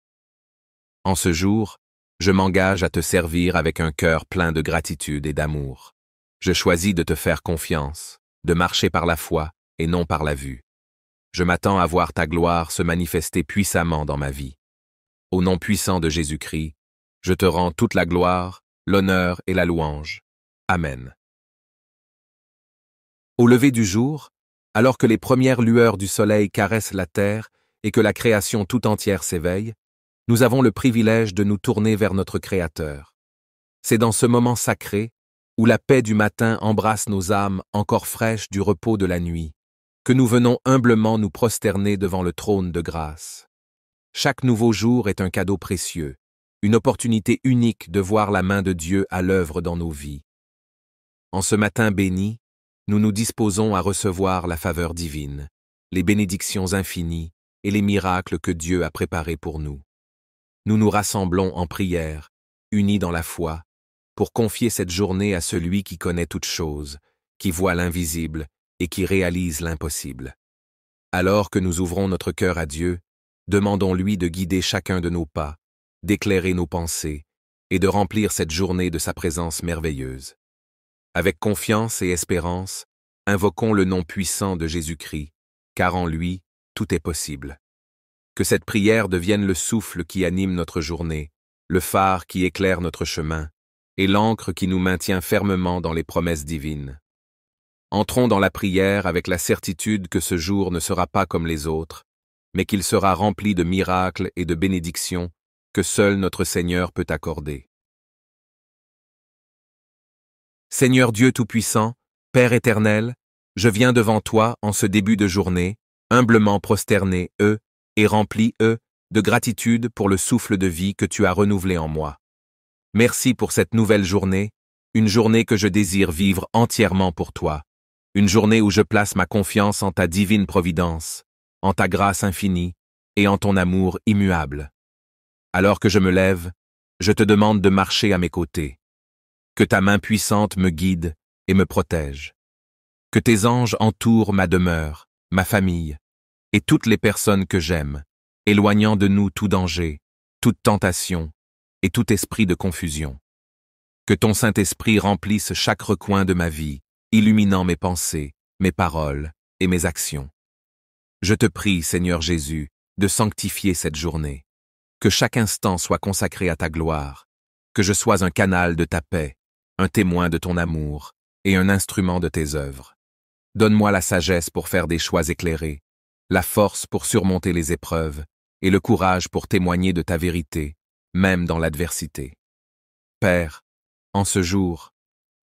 En ce jour, je m'engage à te servir avec un cœur plein de gratitude et d'amour. Je choisis de te faire confiance, de marcher par la foi et non par la vue. Je m'attends à voir ta gloire se manifester puissamment dans ma vie. Au nom puissant de Jésus-Christ, je te rends toute la gloire, l'honneur et la louange. Amen. Au lever du jour, alors que les premières lueurs du soleil caressent la terre et que la création tout entière s'éveille, nous avons le privilège de nous tourner vers notre Créateur. C'est dans ce moment sacré, où la paix du matin embrasse nos âmes encore fraîches du repos de la nuit, que nous venons humblement nous prosterner devant le trône de grâce. Chaque nouveau jour est un cadeau précieux, une opportunité unique de voir la main de Dieu à l'œuvre dans nos vies. En ce matin béni, nous nous disposons à recevoir la faveur divine, les bénédictions infinies et les miracles que Dieu a préparés pour nous. Nous nous rassemblons en prière, unis dans la foi, pour confier cette journée à celui qui connaît toutes choses, qui voit l'invisible et qui réalise l'impossible. Alors que nous ouvrons notre cœur à Dieu, demandons-lui de guider chacun de nos pas, d'éclairer nos pensées et de remplir cette journée de sa présence merveilleuse. Avec confiance et espérance, invoquons le nom puissant de Jésus-Christ, car en lui, tout est possible. Que cette prière devienne le souffle qui anime notre journée, le phare qui éclaire notre chemin et l'encre qui nous maintient fermement dans les promesses divines. Entrons dans la prière avec la certitude que ce jour ne sera pas comme les autres, mais qu'il sera rempli de miracles et de bénédictions que seul notre Seigneur peut accorder. Seigneur Dieu Tout-Puissant, Père éternel, je viens devant toi en ce début de journée, humblement prosterné, et rempli, de gratitude pour le souffle de vie que tu as renouvelé en moi. Merci pour cette nouvelle journée, une journée que je désire vivre entièrement pour toi, une journée où je place ma confiance en ta divine providence, en ta grâce infinie et en ton amour immuable. Alors que je me lève, je te demande de marcher à mes côtés. Que ta main puissante me guide et me protège. Que tes anges entourent ma demeure, ma famille et toutes les personnes que j'aime, éloignant de nous tout danger, toute tentation et tout esprit de confusion. Que ton Saint-Esprit remplisse chaque recoin de ma vie, illuminant mes pensées, mes paroles et mes actions. Je te prie, Seigneur Jésus, de sanctifier cette journée. Que chaque instant soit consacré à ta gloire, que je sois un canal de ta paix, un témoin de ton amour et un instrument de tes œuvres. Donne-moi la sagesse pour faire des choix éclairés, la force pour surmonter les épreuves et le courage pour témoigner de ta vérité, même dans l'adversité. Père, en ce jour,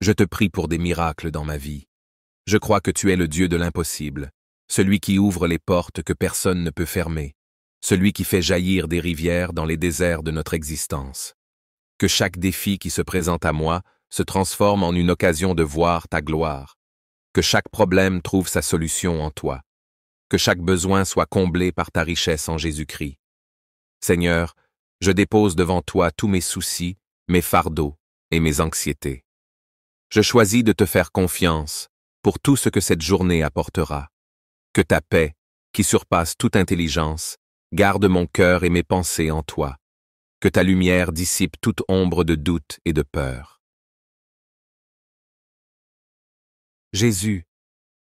je te prie pour des miracles dans ma vie. Je crois que tu es le Dieu de l'impossible, celui qui ouvre les portes que personne ne peut fermer, celui qui fait jaillir des rivières dans les déserts de notre existence. Que chaque défi qui se présente à moi se transforme en une occasion de voir ta gloire. Que chaque problème trouve sa solution en toi. Que chaque besoin soit comblé par ta richesse en Jésus-Christ. Seigneur, je dépose devant toi tous mes soucis, mes fardeaux et mes anxiétés. Je choisis de te faire confiance pour tout ce que cette journée apportera. Que ta paix, qui surpasse toute intelligence, garde mon cœur et mes pensées en toi. Que ta lumière dissipe toute ombre de doute et de peur. Jésus,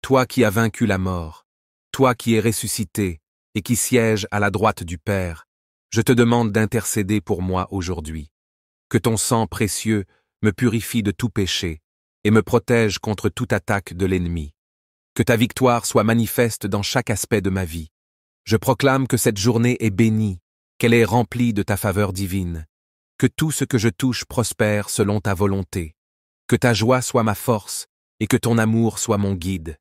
toi qui as vaincu la mort, toi qui es ressuscité et qui sièges à la droite du Père, je te demande d'intercéder pour moi aujourd'hui. Que ton sang précieux me purifie de tout péché et me protège contre toute attaque de l'ennemi. Que ta victoire soit manifeste dans chaque aspect de ma vie. Je proclame que cette journée est bénie, qu'elle est remplie de ta faveur divine. Que tout ce que je touche prospère selon ta volonté. Que ta joie soit ma force et que ton amour soit mon guide.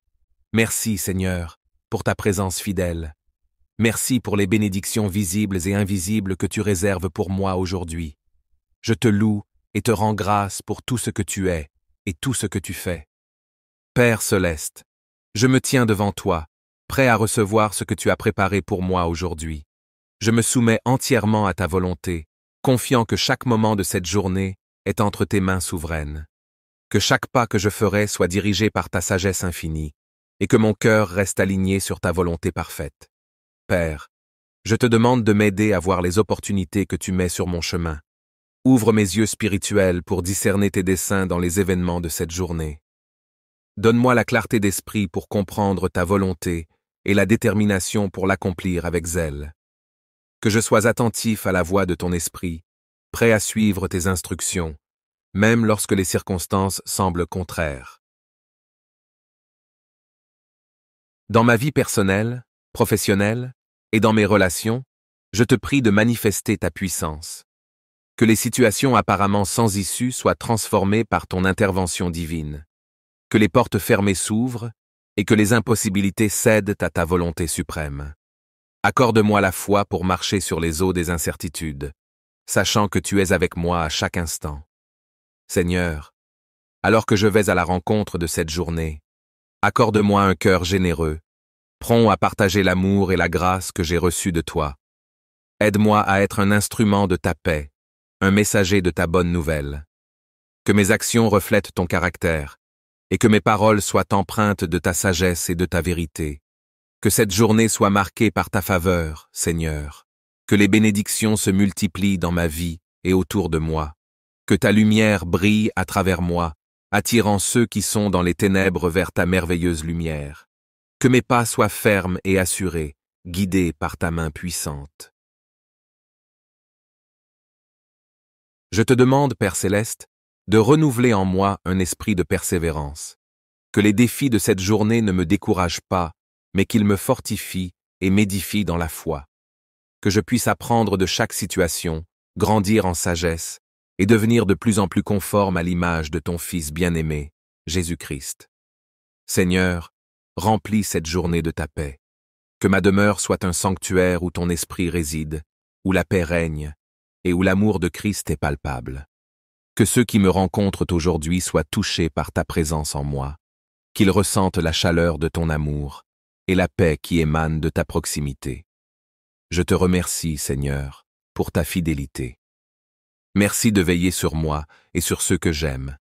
Merci, Seigneur, pour ta présence fidèle. Merci pour les bénédictions visibles et invisibles que tu réserves pour moi aujourd'hui. Je te loue et te rends grâce pour tout ce que tu es et tout ce que tu fais. Père céleste, je me tiens devant toi, prêt à recevoir ce que tu as préparé pour moi aujourd'hui. Je me soumets entièrement à ta volonté, confiant que chaque moment de cette journée est entre tes mains souveraines. Que chaque pas que je ferai soit dirigé par ta sagesse infinie, et que mon cœur reste aligné sur ta volonté parfaite. Père, je te demande de m'aider à voir les opportunités que tu mets sur mon chemin. Ouvre mes yeux spirituels pour discerner tes desseins dans les événements de cette journée. Donne-moi la clarté d'esprit pour comprendre ta volonté et la détermination pour l'accomplir avec zèle. Que je sois attentif à la voix de ton esprit, prêt à suivre tes instructions, même lorsque les circonstances semblent contraires. Dans ma vie personnelle, professionnelle et dans mes relations, je te prie de manifester ta puissance. Que les situations apparemment sans issue soient transformées par ton intervention divine. Que les portes fermées s'ouvrent et que les impossibilités cèdent à ta volonté suprême. Accorde-moi la foi pour marcher sur les eaux des incertitudes, sachant que tu es avec moi à chaque instant. Seigneur, alors que je vais à la rencontre de cette journée, accorde-moi un cœur généreux, prompt à partager l'amour et la grâce que j'ai reçus de toi. Aide-moi à être un instrument de ta paix, un messager de ta bonne nouvelle. Que mes actions reflètent ton caractère, et que mes paroles soient empreintes de ta sagesse et de ta vérité. Que cette journée soit marquée par ta faveur, Seigneur. Que les bénédictions se multiplient dans ma vie et autour de moi. Que ta lumière brille à travers moi, attirant ceux qui sont dans les ténèbres vers ta merveilleuse lumière. Que mes pas soient fermes et assurés, guidés par ta main puissante. Je te demande, Père céleste, de renouveler en moi un esprit de persévérance. Que les défis de cette journée ne me découragent pas, mais qu'ils me fortifient et m'édifient dans la foi. Que je puisse apprendre de chaque situation, grandir en sagesse et devenir de plus en plus conforme à l'image de ton Fils bien-aimé, Jésus-Christ. Seigneur, remplis cette journée de ta paix. Que ma demeure soit un sanctuaire où ton esprit réside, où la paix règne et où l'amour de Christ est palpable. Que ceux qui me rencontrent aujourd'hui soient touchés par ta présence en moi, qu'ils ressentent la chaleur de ton amour et la paix qui émane de ta proximité. Je te remercie, Seigneur, pour ta fidélité. Merci de veiller sur moi et sur ceux que j'aime.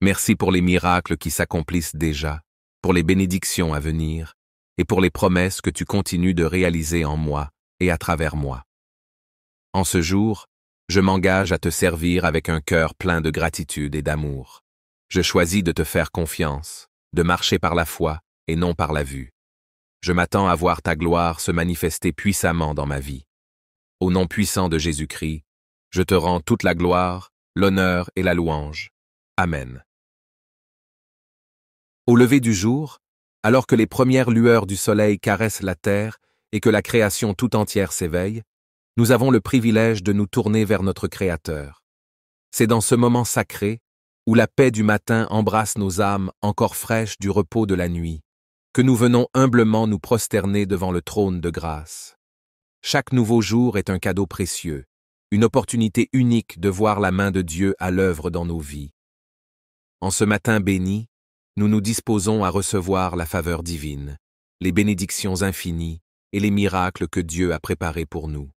Merci pour les miracles qui s'accomplissent déjà, pour les bénédictions à venir et pour les promesses que tu continues de réaliser en moi et à travers moi. En ce jour, je m'engage à te servir avec un cœur plein de gratitude et d'amour. Je choisis de te faire confiance, de marcher par la foi et non par la vue. Je m'attends à voir ta gloire se manifester puissamment dans ma vie. Au nom puissant de Jésus-Christ, je te rends toute la gloire, l'honneur et la louange. Amen. Au lever du jour, alors que les premières lueurs du soleil caressent la terre et que la création tout entière s'éveille, nous avons le privilège de nous tourner vers notre Créateur. C'est dans ce moment sacré, où la paix du matin embrasse nos âmes encore fraîches du repos de la nuit, que nous venons humblement nous prosterner devant le trône de grâce. Chaque nouveau jour est un cadeau précieux, une opportunité unique de voir la main de Dieu à l'œuvre dans nos vies. En ce matin béni, nous nous disposons à recevoir la faveur divine, les bénédictions infinies et les miracles que Dieu a préparés pour nous.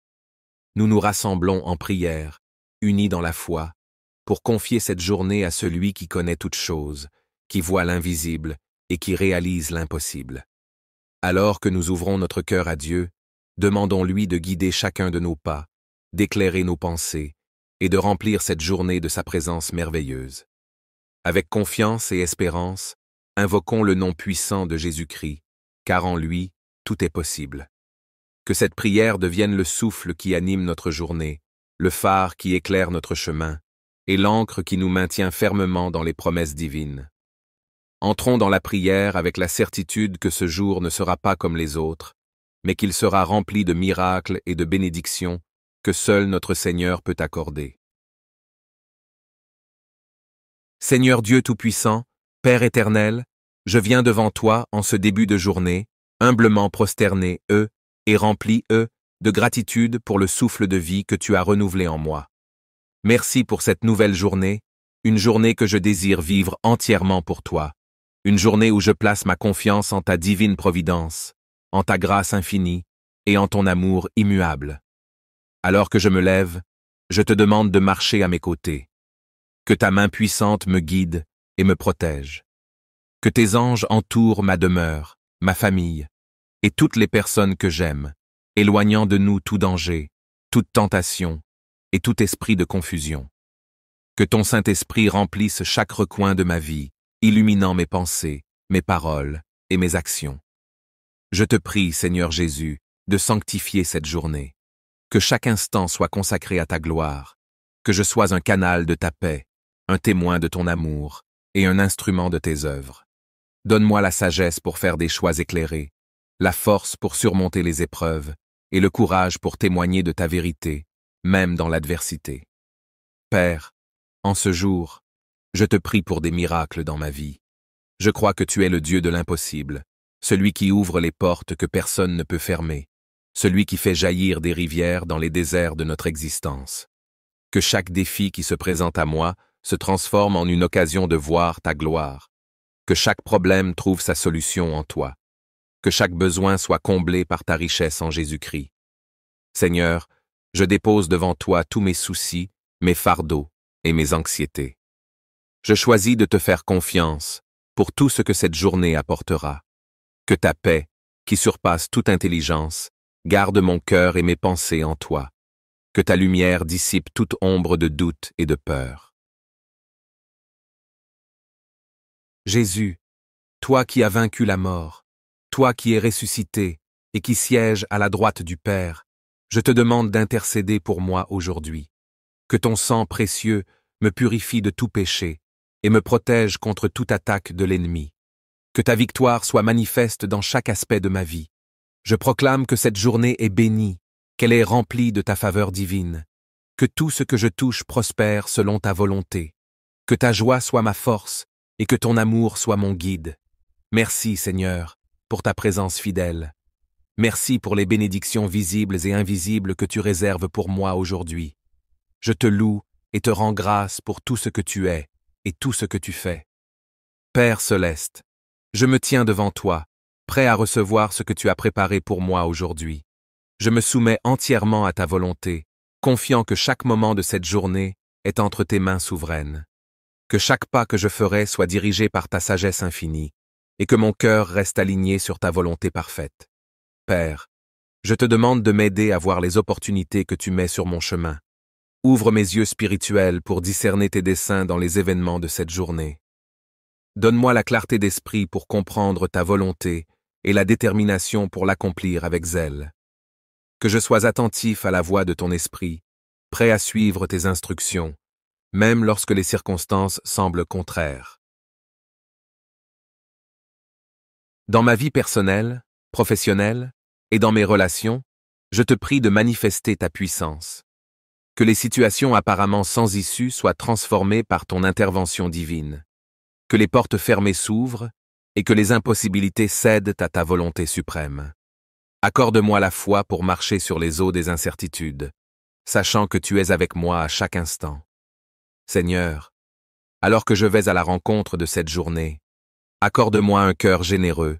Nous nous rassemblons en prière, unis dans la foi, pour confier cette journée à celui qui connaît toutes choses, qui voit l'invisible et qui réalise l'impossible. Alors que nous ouvrons notre cœur à Dieu, demandons-lui de guider chacun de nos pas, d'éclairer nos pensées et de remplir cette journée de sa présence merveilleuse. Avec confiance et espérance, invoquons le nom puissant de Jésus-Christ, car en lui, tout est possible. Que cette prière devienne le souffle qui anime notre journée, le phare qui éclaire notre chemin, et l'encre qui nous maintient fermement dans les promesses divines. Entrons dans la prière avec la certitude que ce jour ne sera pas comme les autres, mais qu'il sera rempli de miracles et de bénédictions que seul notre Seigneur peut accorder. Seigneur Dieu Tout-Puissant, Père éternel, je viens devant toi en ce début de journée, humblement prosterné, et rempli, de gratitude pour le souffle de vie que tu as renouvelé en moi. Merci pour cette nouvelle journée, une journée que je désire vivre entièrement pour toi, une journée où je place ma confiance en ta divine providence, en ta grâce infinie et en ton amour immuable. Alors que je me lève, je te demande de marcher à mes côtés. Que ta main puissante me guide et me protège. Que tes anges entourent ma demeure, ma famille, et toutes les personnes que j'aime, éloignant de nous tout danger, toute tentation et tout esprit de confusion. Que ton Saint-Esprit remplisse chaque recoin de ma vie, illuminant mes pensées, mes paroles et mes actions. Je te prie, Seigneur Jésus, de sanctifier cette journée. Que chaque instant soit consacré à ta gloire, que je sois un canal de ta paix, un témoin de ton amour et un instrument de tes œuvres. Donne-moi la sagesse pour faire des choix éclairés, la force pour surmonter les épreuves et le courage pour témoigner de ta vérité, même dans l'adversité. Père, en ce jour, je te prie pour des miracles dans ma vie. Je crois que tu es le Dieu de l'impossible, celui qui ouvre les portes que personne ne peut fermer, celui qui fait jaillir des rivières dans les déserts de notre existence. Que chaque défi qui se présente à moi se transforme en une occasion de voir ta gloire. Que chaque problème trouve sa solution en toi. Que chaque besoin soit comblé par ta richesse en Jésus-Christ. Seigneur, je dépose devant toi tous mes soucis, mes fardeaux et mes anxiétés. Je choisis de te faire confiance pour tout ce que cette journée apportera. Que ta paix, qui surpasse toute intelligence, garde mon cœur et mes pensées en toi. Que ta lumière dissipe toute ombre de doute et de peur. Jésus, toi qui as vaincu la mort, toi qui es ressuscité et qui sièges à la droite du Père, je te demande d'intercéder pour moi aujourd'hui. Que ton sang précieux me purifie de tout péché et me protège contre toute attaque de l'ennemi. Que ta victoire soit manifeste dans chaque aspect de ma vie. Je proclame que cette journée est bénie, qu'elle est remplie de ta faveur divine. Que tout ce que je touche prospère selon ta volonté. Que ta joie soit ma force et que ton amour soit mon guide. Merci, Seigneur, pour ta présence fidèle. Merci pour les bénédictions visibles et invisibles que tu réserves pour moi aujourd'hui. Je te loue et te rends grâce pour tout ce que tu es et tout ce que tu fais. Père céleste, je me tiens devant toi, prêt à recevoir ce que tu as préparé pour moi aujourd'hui. Je me soumets entièrement à ta volonté, confiant que chaque moment de cette journée est entre tes mains souveraines. Que chaque pas que je ferai soit dirigé par ta sagesse infinie, et que mon cœur reste aligné sur ta volonté parfaite. Père, je te demande de m'aider à voir les opportunités que tu mets sur mon chemin. Ouvre mes yeux spirituels pour discerner tes desseins dans les événements de cette journée. Donne-moi la clarté d'esprit pour comprendre ta volonté et la détermination pour l'accomplir avec zèle. Que je sois attentif à la voix de ton esprit, prêt à suivre tes instructions, même lorsque les circonstances semblent contraires. Dans ma vie personnelle, professionnelle et dans mes relations, Je te prie de manifester ta puissance. Que les situations apparemment sans issue soient transformées par ton intervention divine. Que les portes fermées s'ouvrent et que les impossibilités cèdent à ta volonté suprême. Accorde-moi la foi pour marcher sur les eaux des incertitudes, sachant que tu es avec moi à chaque instant. Seigneur, alors que je vais à la rencontre de cette journée, accorde-moi un cœur généreux,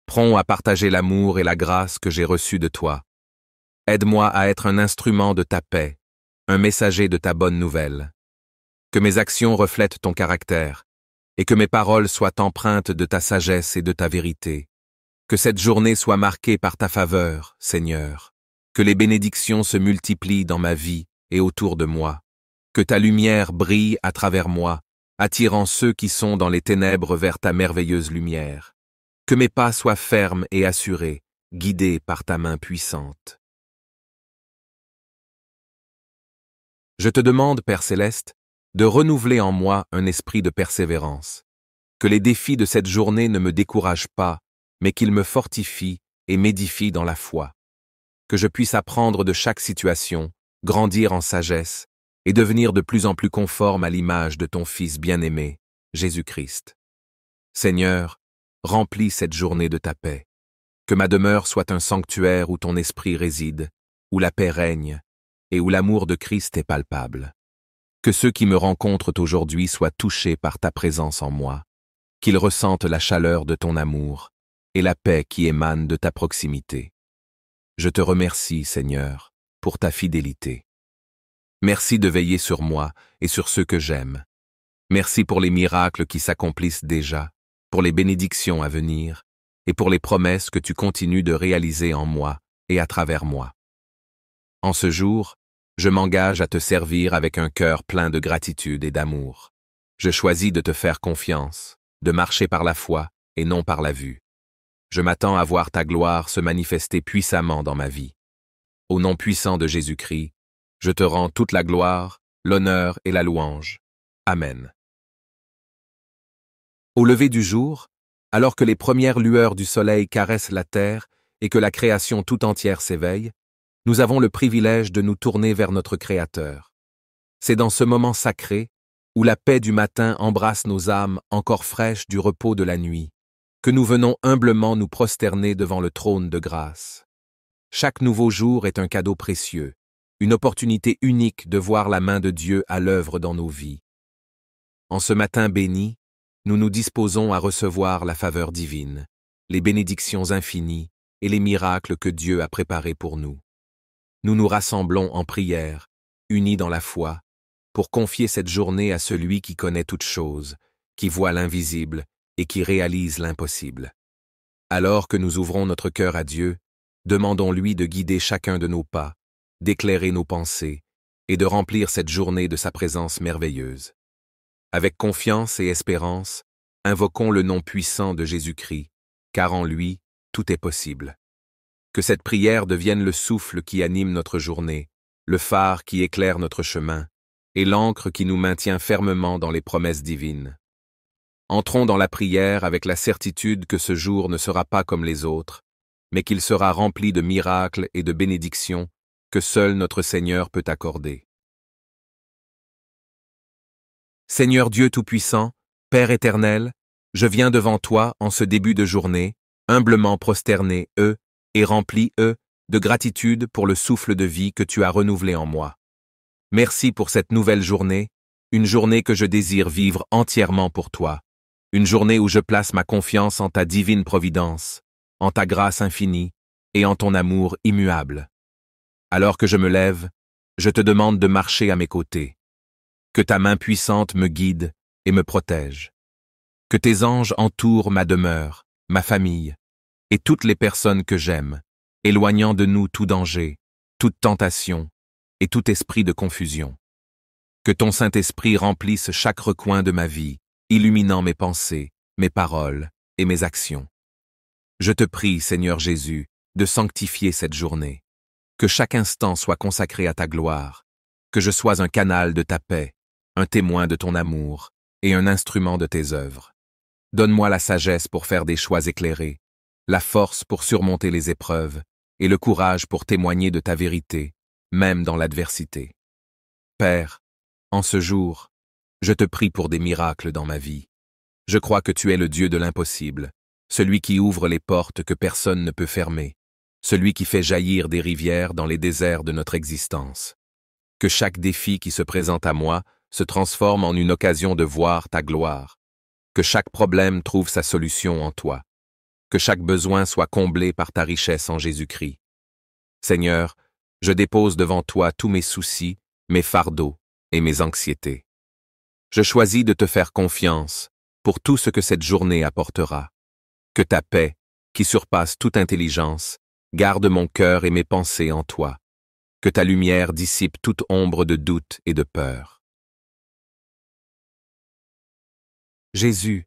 prompt à partager l'amour et la grâce que j'ai reçus de toi. Aide-moi à être un instrument de ta paix, un messager de ta bonne nouvelle. Que mes actions reflètent ton caractère, et que mes paroles soient empreintes de ta sagesse et de ta vérité. Que cette journée soit marquée par ta faveur, Seigneur. Que les bénédictions se multiplient dans ma vie et autour de moi. Que ta lumière brille à travers moi, attirant ceux qui sont dans les ténèbres vers ta merveilleuse lumière. Que mes pas soient fermes et assurés, guidés par ta main puissante. Je te demande, Père Céleste, de renouveler en moi un esprit de persévérance. Que les défis de cette journée ne me découragent pas, mais qu'ils me fortifient et m'édifient dans la foi. Que je puisse apprendre de chaque situation, grandir en sagesse et devenir de plus en plus conforme à l'image de ton Fils bien-aimé, Jésus-Christ. Seigneur, remplis cette journée de ta paix. Que ma demeure soit un sanctuaire où ton esprit réside, où la paix règne et où l'amour de Christ est palpable. Que ceux qui me rencontrent aujourd'hui soient touchés par ta présence en moi, qu'ils ressentent la chaleur de ton amour et la paix qui émane de ta proximité. Je te remercie, Seigneur, pour ta fidélité. Merci de veiller sur moi et sur ceux que j'aime. Merci pour les miracles qui s'accomplissent déjà, pour les bénédictions à venir et pour les promesses que tu continues de réaliser en moi et à travers moi. En ce jour, je m'engage à te servir avec un cœur plein de gratitude et d'amour. Je choisis de te faire confiance, de marcher par la foi et non par la vue. Je m'attends à voir ta gloire se manifester puissamment dans ma vie. Au nom puissant de Jésus-Christ, je te rends toute la gloire, l'honneur et la louange. Amen. Au lever du jour, alors que les premières lueurs du soleil caressent la terre et que la création tout entière s'éveille, nous avons le privilège de nous tourner vers notre Créateur. C'est dans ce moment sacré, où la paix du matin embrasse nos âmes encore fraîches du repos de la nuit, que nous venons humblement nous prosterner devant le trône de grâce. Chaque nouveau jour est un cadeau précieux, une opportunité unique de voir la main de Dieu à l'œuvre dans nos vies. En ce matin béni, nous nous disposons à recevoir la faveur divine, les bénédictions infinies et les miracles que Dieu a préparés pour nous. Nous nous rassemblons en prière, unis dans la foi, pour confier cette journée à celui qui connaît toutes choses, qui voit l'invisible et qui réalise l'impossible. Alors que nous ouvrons notre cœur à Dieu, demandons-lui de guider chacun de nos pas, d'éclairer nos pensées et de remplir cette journée de sa présence merveilleuse. Avec confiance et espérance, invoquons le nom puissant de Jésus-Christ, car en lui, tout est possible. Que cette prière devienne le souffle qui anime notre journée, le phare qui éclaire notre chemin, et l'encre qui nous maintient fermement dans les promesses divines. Entrons dans la prière avec la certitude que ce jour ne sera pas comme les autres, mais qu'il sera rempli de miracles et de bénédictions que seul notre Seigneur peut accorder. Seigneur Dieu Tout-Puissant, Père éternel, je viens devant toi en ce début de journée, humblement prosterné, et rempli, de gratitude pour le souffle de vie que tu as renouvelé en moi. Merci pour cette nouvelle journée, une journée que je désire vivre entièrement pour toi, une journée où je place ma confiance en ta divine providence, en ta grâce infinie et en ton amour immuable. Alors que je me lève, je te demande de marcher à mes côtés. Que ta main puissante me guide et me protège. Que tes anges entourent ma demeure, ma famille, et toutes les personnes que j'aime, éloignant de nous tout danger, toute tentation et tout esprit de confusion. Que ton Saint-Esprit remplisse chaque recoin de ma vie, illuminant mes pensées, mes paroles et mes actions. Je te prie, Seigneur Jésus, de sanctifier cette journée. Que chaque instant soit consacré à ta gloire, que je sois un canal de ta paix, un témoin de ton amour et un instrument de tes œuvres. Donne-moi la sagesse pour faire des choix éclairés, la force pour surmonter les épreuves et le courage pour témoigner de ta vérité, même dans l'adversité. Père, en ce jour, je te prie pour des miracles dans ma vie. Je crois que tu es le Dieu de l'impossible, celui qui ouvre les portes que personne ne peut fermer, celui qui fait jaillir des rivières dans les déserts de notre existence. Que chaque défi qui se présente à moi se transforme en une occasion de voir ta gloire. Que chaque problème trouve sa solution en toi. Que chaque besoin soit comblé par ta richesse en Jésus-Christ. Seigneur, je dépose devant toi tous mes soucis, mes fardeaux et mes anxiétés. Je choisis de te faire confiance pour tout ce que cette journée apportera. Que ta paix, qui surpasse toute intelligence, garde mon cœur et mes pensées en toi. Que ta lumière dissipe toute ombre de doute et de peur. Jésus,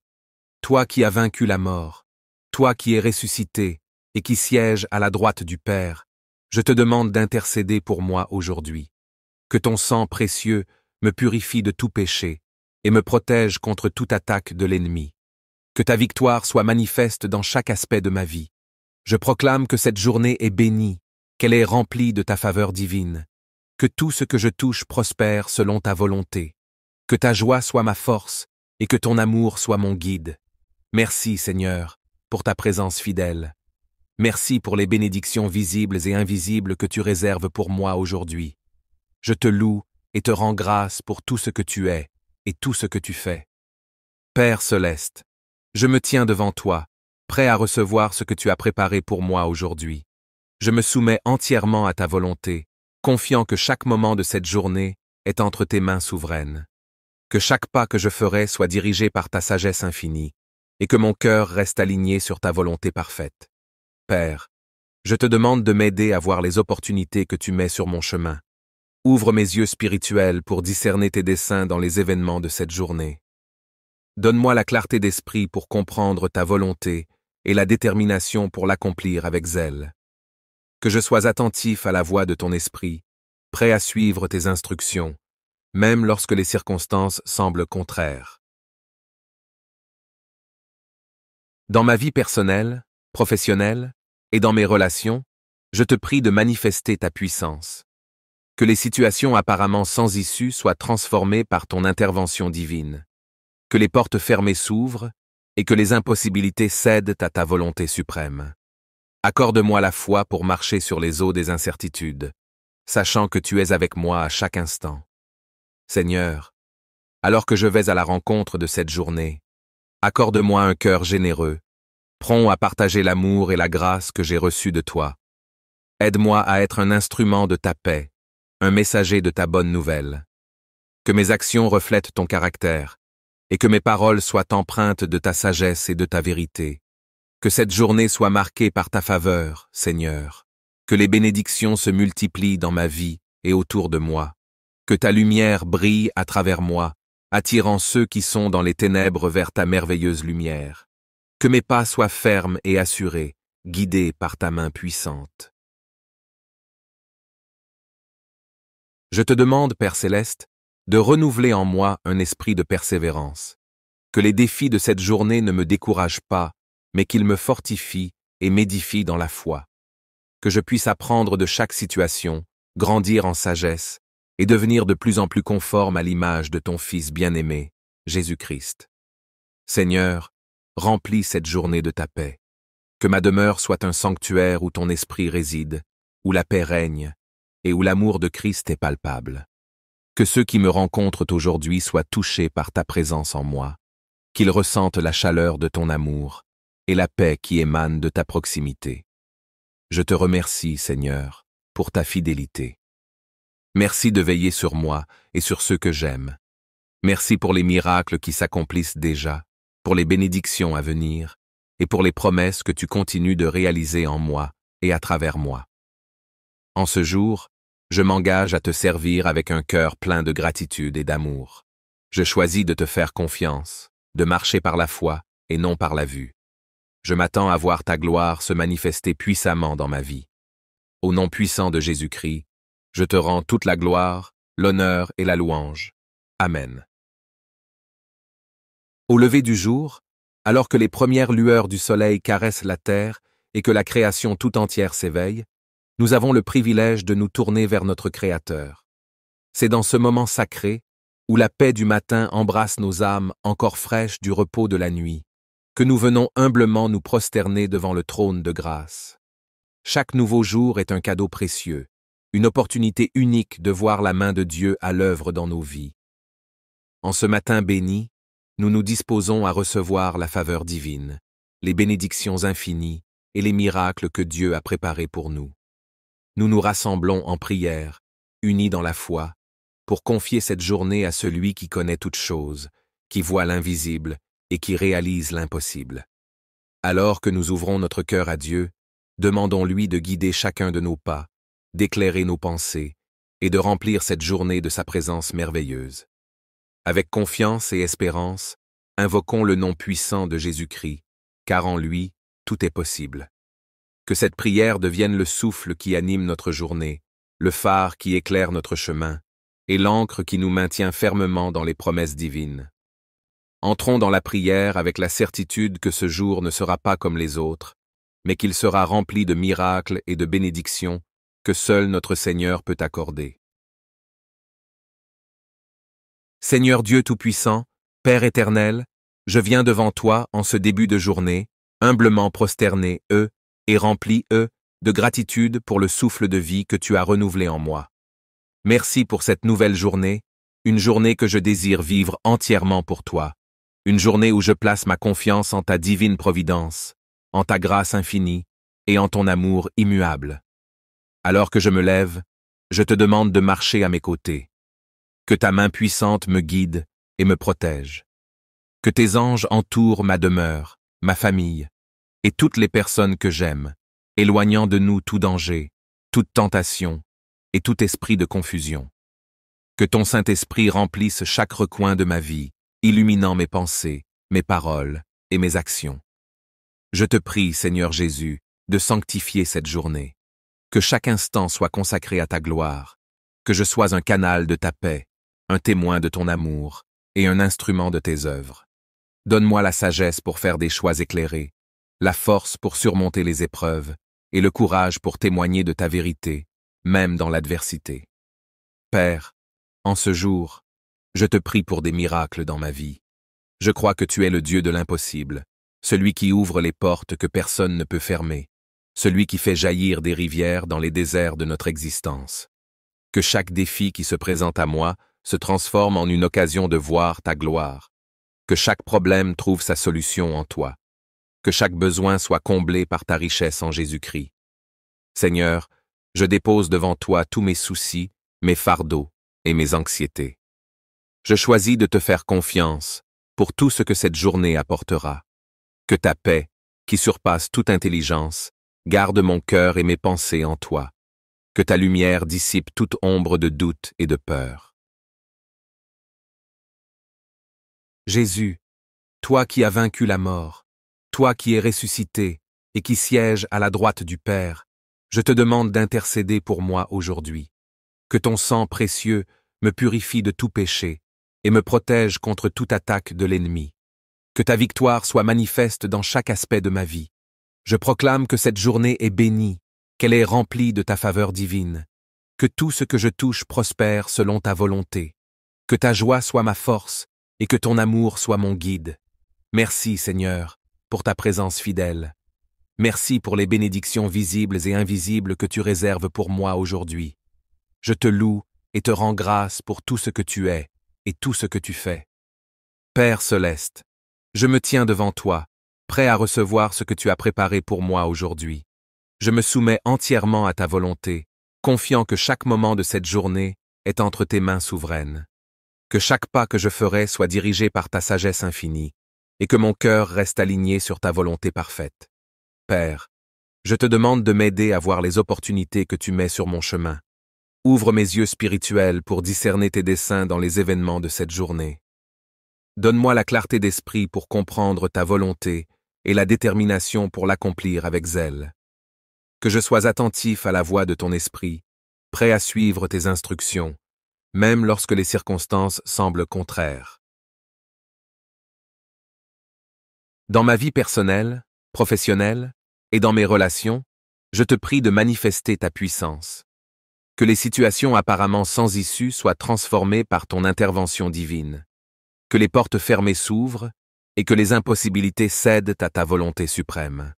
toi qui as vaincu la mort, toi qui es ressuscité et qui sièges à la droite du Père, je te demande d'intercéder pour moi aujourd'hui. Que ton sang précieux me purifie de tout péché et me protège contre toute attaque de l'ennemi. Que ta victoire soit manifeste dans chaque aspect de ma vie. Je proclame que cette journée est bénie, qu'elle est remplie de ta faveur divine. Que tout ce que je touche prospère selon ta volonté. Que ta joie soit ma force et que ton amour soit mon guide. Merci, Seigneur, pour ta présence fidèle. Merci pour les bénédictions visibles et invisibles que tu réserves pour moi aujourd'hui. Je te loue et te rends grâce pour tout ce que tu es et tout ce que tu fais. Père céleste, je me tiens devant toi, prêt à recevoir ce que tu as préparé pour moi aujourd'hui. Je me soumets entièrement à ta volonté, confiant que chaque moment de cette journée est entre tes mains souveraines. Que chaque pas que je ferai soit dirigé par ta sagesse infinie, et que mon cœur reste aligné sur ta volonté parfaite. Père, je te demande de m'aider à voir les opportunités que tu mets sur mon chemin. Ouvre mes yeux spirituels pour discerner tes desseins dans les événements de cette journée. Donne-moi la clarté d'esprit pour comprendre ta volonté et la détermination pour l'accomplir avec zèle. Que je sois attentif à la voix de ton esprit, prêt à suivre tes instructions, même lorsque les circonstances semblent contraires. Dans ma vie personnelle, professionnelle et dans mes relations, je te prie de manifester ta puissance. Que les situations apparemment sans issue soient transformées par ton intervention divine. Que les portes fermées s'ouvrent et que les impossibilités cèdent à ta volonté suprême. Accorde-moi la foi pour marcher sur les eaux des incertitudes, sachant que tu es avec moi à chaque instant. Seigneur, alors que je vais à la rencontre de cette journée, accorde-moi un cœur généreux, prompt à partager l'amour et la grâce que j'ai reçus de toi. Aide-moi à être un instrument de ta paix, un messager de ta bonne nouvelle. Que mes actions reflètent ton caractère, et que mes paroles soient empreintes de ta sagesse et de ta vérité. Que cette journée soit marquée par ta faveur, Seigneur. Que les bénédictions se multiplient dans ma vie et autour de moi. Que ta lumière brille à travers moi, attirant ceux qui sont dans les ténèbres vers ta merveilleuse lumière. Que mes pas soient fermes et assurés, guidés par ta main puissante. Je te demande, Père céleste, de renouveler en moi un esprit de persévérance. Que les défis de cette journée ne me découragent pas, mais qu'ils me fortifient et m'édifient dans la foi. Que je puisse apprendre de chaque situation, grandir en sagesse et devenir de plus en plus conforme à l'image de ton Fils bien-aimé, Jésus-Christ. Seigneur, remplis cette journée de ta paix. Que ma demeure soit un sanctuaire où ton esprit réside, où la paix règne et où l'amour de Christ est palpable. Que ceux qui me rencontrent aujourd'hui soient touchés par ta présence en moi, qu'ils ressentent la chaleur de ton amour et la paix qui émane de ta proximité. Je te remercie, Seigneur, pour ta fidélité. Merci de veiller sur moi et sur ceux que j'aime. Merci pour les miracles qui s'accomplissent déjà, pour les bénédictions à venir et pour les promesses que tu continues de réaliser en moi et à travers moi. En ce jour, je m'engage à te servir avec un cœur plein de gratitude et d'amour. Je choisis de te faire confiance, de marcher par la foi et non par la vue. Je m'attends à voir ta gloire se manifester puissamment dans ma vie. Au nom puissant de Jésus-Christ, je te rends toute la gloire, l'honneur et la louange. Amen. Au lever du jour, alors que les premières lueurs du soleil caressent la terre et que la création tout entière s'éveille, nous avons le privilège de nous tourner vers notre Créateur. C'est dans ce moment sacré, où la paix du matin embrasse nos âmes encore fraîches du repos de la nuit, que nous venons humblement nous prosterner devant le trône de grâce. Chaque nouveau jour est un cadeau précieux, une opportunité unique de voir la main de Dieu à l'œuvre dans nos vies. En ce matin béni, nous nous disposons à recevoir la faveur divine, les bénédictions infinies et les miracles que Dieu a préparés pour nous. Nous nous rassemblons en prière, unis dans la foi, pour confier cette journée à celui qui connaît toutes choses, qui voit l'invisible et qui réalise l'impossible. Alors que nous ouvrons notre cœur à Dieu, demandons-lui de guider chacun de nos pas, d'éclairer nos pensées et de remplir cette journée de sa présence merveilleuse. Avec confiance et espérance, invoquons le nom puissant de Jésus-Christ, car en lui, tout est possible. Que cette prière devienne le souffle qui anime notre journée, le phare qui éclaire notre chemin, et l'encre qui nous maintient fermement dans les promesses divines. Entrons dans la prière avec la certitude que ce jour ne sera pas comme les autres, mais qu'il sera rempli de miracles et de bénédictions que seul notre Seigneur peut accorder. Seigneur Dieu Tout-Puissant, Père éternel, je viens devant toi en ce début de journée, humblement prosterné, et rempli, de gratitude pour le souffle de vie que tu as renouvelé en moi. Merci pour cette nouvelle journée, une journée que je désire vivre entièrement pour toi, une journée où je place ma confiance en ta divine providence, en ta grâce infinie et en ton amour immuable. Alors que je me lève, je te demande de marcher à mes côtés. Que ta main puissante me guide et me protège. Que tes anges entourent ma demeure, ma famille, et toutes les personnes que j'aime, éloignant de nous tout danger, toute tentation et tout esprit de confusion. Que ton Saint-Esprit remplisse chaque recoin de ma vie, illuminant mes pensées, mes paroles et mes actions. Je te prie, Seigneur Jésus, de sanctifier cette journée. Que chaque instant soit consacré à ta gloire, que je sois un canal de ta paix, un témoin de ton amour et un instrument de tes œuvres. Donne-moi la sagesse pour faire des choix éclairés, la force pour surmonter les épreuves et le courage pour témoigner de ta vérité, même dans l'adversité. Père, en ce jour, je te prie pour des miracles dans ma vie. Je crois que tu es le Dieu de l'impossible, celui qui ouvre les portes que personne ne peut fermer, celui qui fait jaillir des rivières dans les déserts de notre existence. Que chaque défi qui se présente à moi se transforme en une occasion de voir ta gloire. Que chaque problème trouve sa solution en toi. Que chaque besoin soit comblé par ta richesse en Jésus-Christ. Seigneur, je dépose devant toi tous mes soucis, mes fardeaux et mes anxiétés. Je choisis de te faire confiance pour tout ce que cette journée apportera. Que ta paix, qui surpasse toute intelligence, garde mon cœur et mes pensées en toi. Que ta lumière dissipe toute ombre de doute et de peur. Jésus, toi qui as vaincu la mort, toi qui es ressuscité et qui sièges à la droite du Père, je te demande d'intercéder pour moi aujourd'hui. Que ton sang précieux me purifie de tout péché et me protège contre toute attaque de l'ennemi. Que ta victoire soit manifeste dans chaque aspect de ma vie. Je proclame que cette journée est bénie, qu'elle est remplie de ta faveur divine. Que tout ce que je touche prospère selon ta volonté. Que ta joie soit ma force et que ton amour soit mon guide. Merci, Seigneur, pour ta présence fidèle. Merci pour les bénédictions visibles et invisibles que tu réserves pour moi aujourd'hui. Je te loue et te rends grâce pour tout ce que tu es et tout ce que tu fais. Père céleste, je me tiens devant toi, prêt à recevoir ce que tu as préparé pour moi aujourd'hui. Je me soumets entièrement à ta volonté, confiant que chaque moment de cette journée est entre tes mains souveraines. Que chaque pas que je ferai soit dirigé par ta sagesse infinie, et que mon cœur reste aligné sur ta volonté parfaite. Père, je te demande de m'aider à voir les opportunités que tu mets sur mon chemin. Ouvre mes yeux spirituels pour discerner tes desseins dans les événements de cette journée. Donne-moi la clarté d'esprit pour comprendre ta volonté et la détermination pour l'accomplir avec zèle. Que je sois attentif à la voix de ton esprit, prêt à suivre tes instructions, même lorsque les circonstances semblent contraires. Dans ma vie personnelle, professionnelle et dans mes relations, Je te prie de manifester ta puissance. Que les situations apparemment sans issue soient transformées par ton intervention divine. Que les portes fermées s'ouvrent et que les impossibilités cèdent à ta volonté suprême.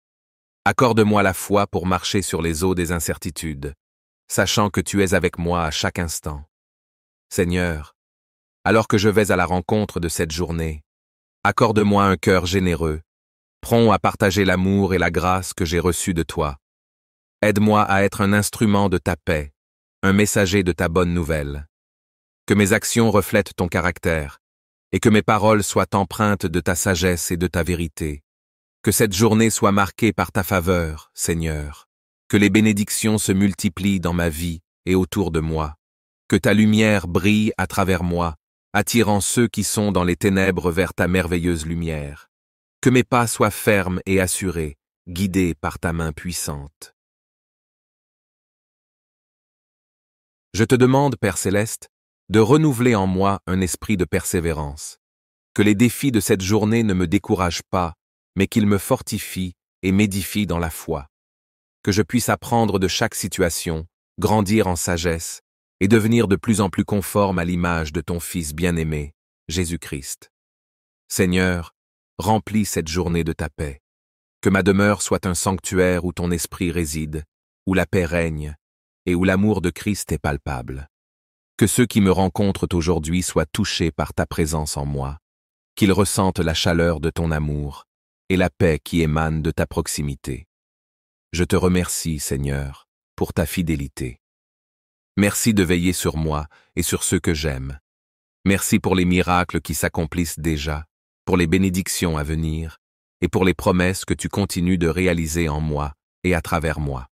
Accorde-moi la foi pour marcher sur les eaux des incertitudes, sachant que tu es avec moi à chaque instant. Seigneur, alors que je vais à la rencontre de cette journée, accorde-moi un cœur généreux, prompt à partager l'amour et la grâce que j'ai reçus de toi. Aide-moi à être un instrument de ta paix, un messager de ta bonne nouvelle. Que mes actions reflètent ton caractère, et que mes paroles soient empreintes de ta sagesse et de ta vérité. Que cette journée soit marquée par ta faveur, Seigneur. Que les bénédictions se multiplient dans ma vie et autour de moi. Que ta lumière brille à travers moi, attirant ceux qui sont dans les ténèbres vers ta merveilleuse lumière. Que mes pas soient fermes et assurés, guidés par ta main puissante. Je te demande, Père Céleste, de renouveler en moi un esprit de persévérance. Que les défis de cette journée ne me découragent pas, mais qu'ils me fortifient et m'édifient dans la foi. Que je puisse apprendre de chaque situation, grandir en sagesse et devenir de plus en plus conforme à l'image de ton Fils bien-aimé, Jésus-Christ. Seigneur, remplis cette journée de ta paix. Que ma demeure soit un sanctuaire où ton esprit réside, où la paix règne et où l'amour de Christ est palpable. Que ceux qui me rencontrent aujourd'hui soient touchés par ta présence en moi, qu'ils ressentent la chaleur de ton amour et la paix qui émane de ta proximité. Je te remercie, Seigneur, pour ta fidélité. Merci de veiller sur moi et sur ceux que j'aime. Merci pour les miracles qui s'accomplissent déjà, pour les bénédictions à venir et pour les promesses que tu continues de réaliser en moi et à travers moi.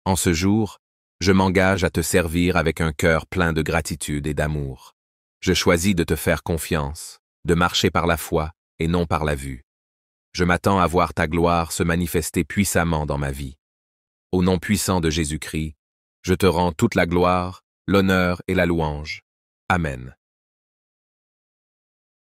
En ce jour, je m'engage à te servir avec un cœur plein de gratitude et d'amour. Je choisis de te faire confiance, de marcher par la foi et non par la vue. Je m'attends à voir ta gloire se manifester puissamment dans ma vie. Au nom puissant de Jésus-Christ, je te rends toute la gloire, l'honneur et la louange. Amen.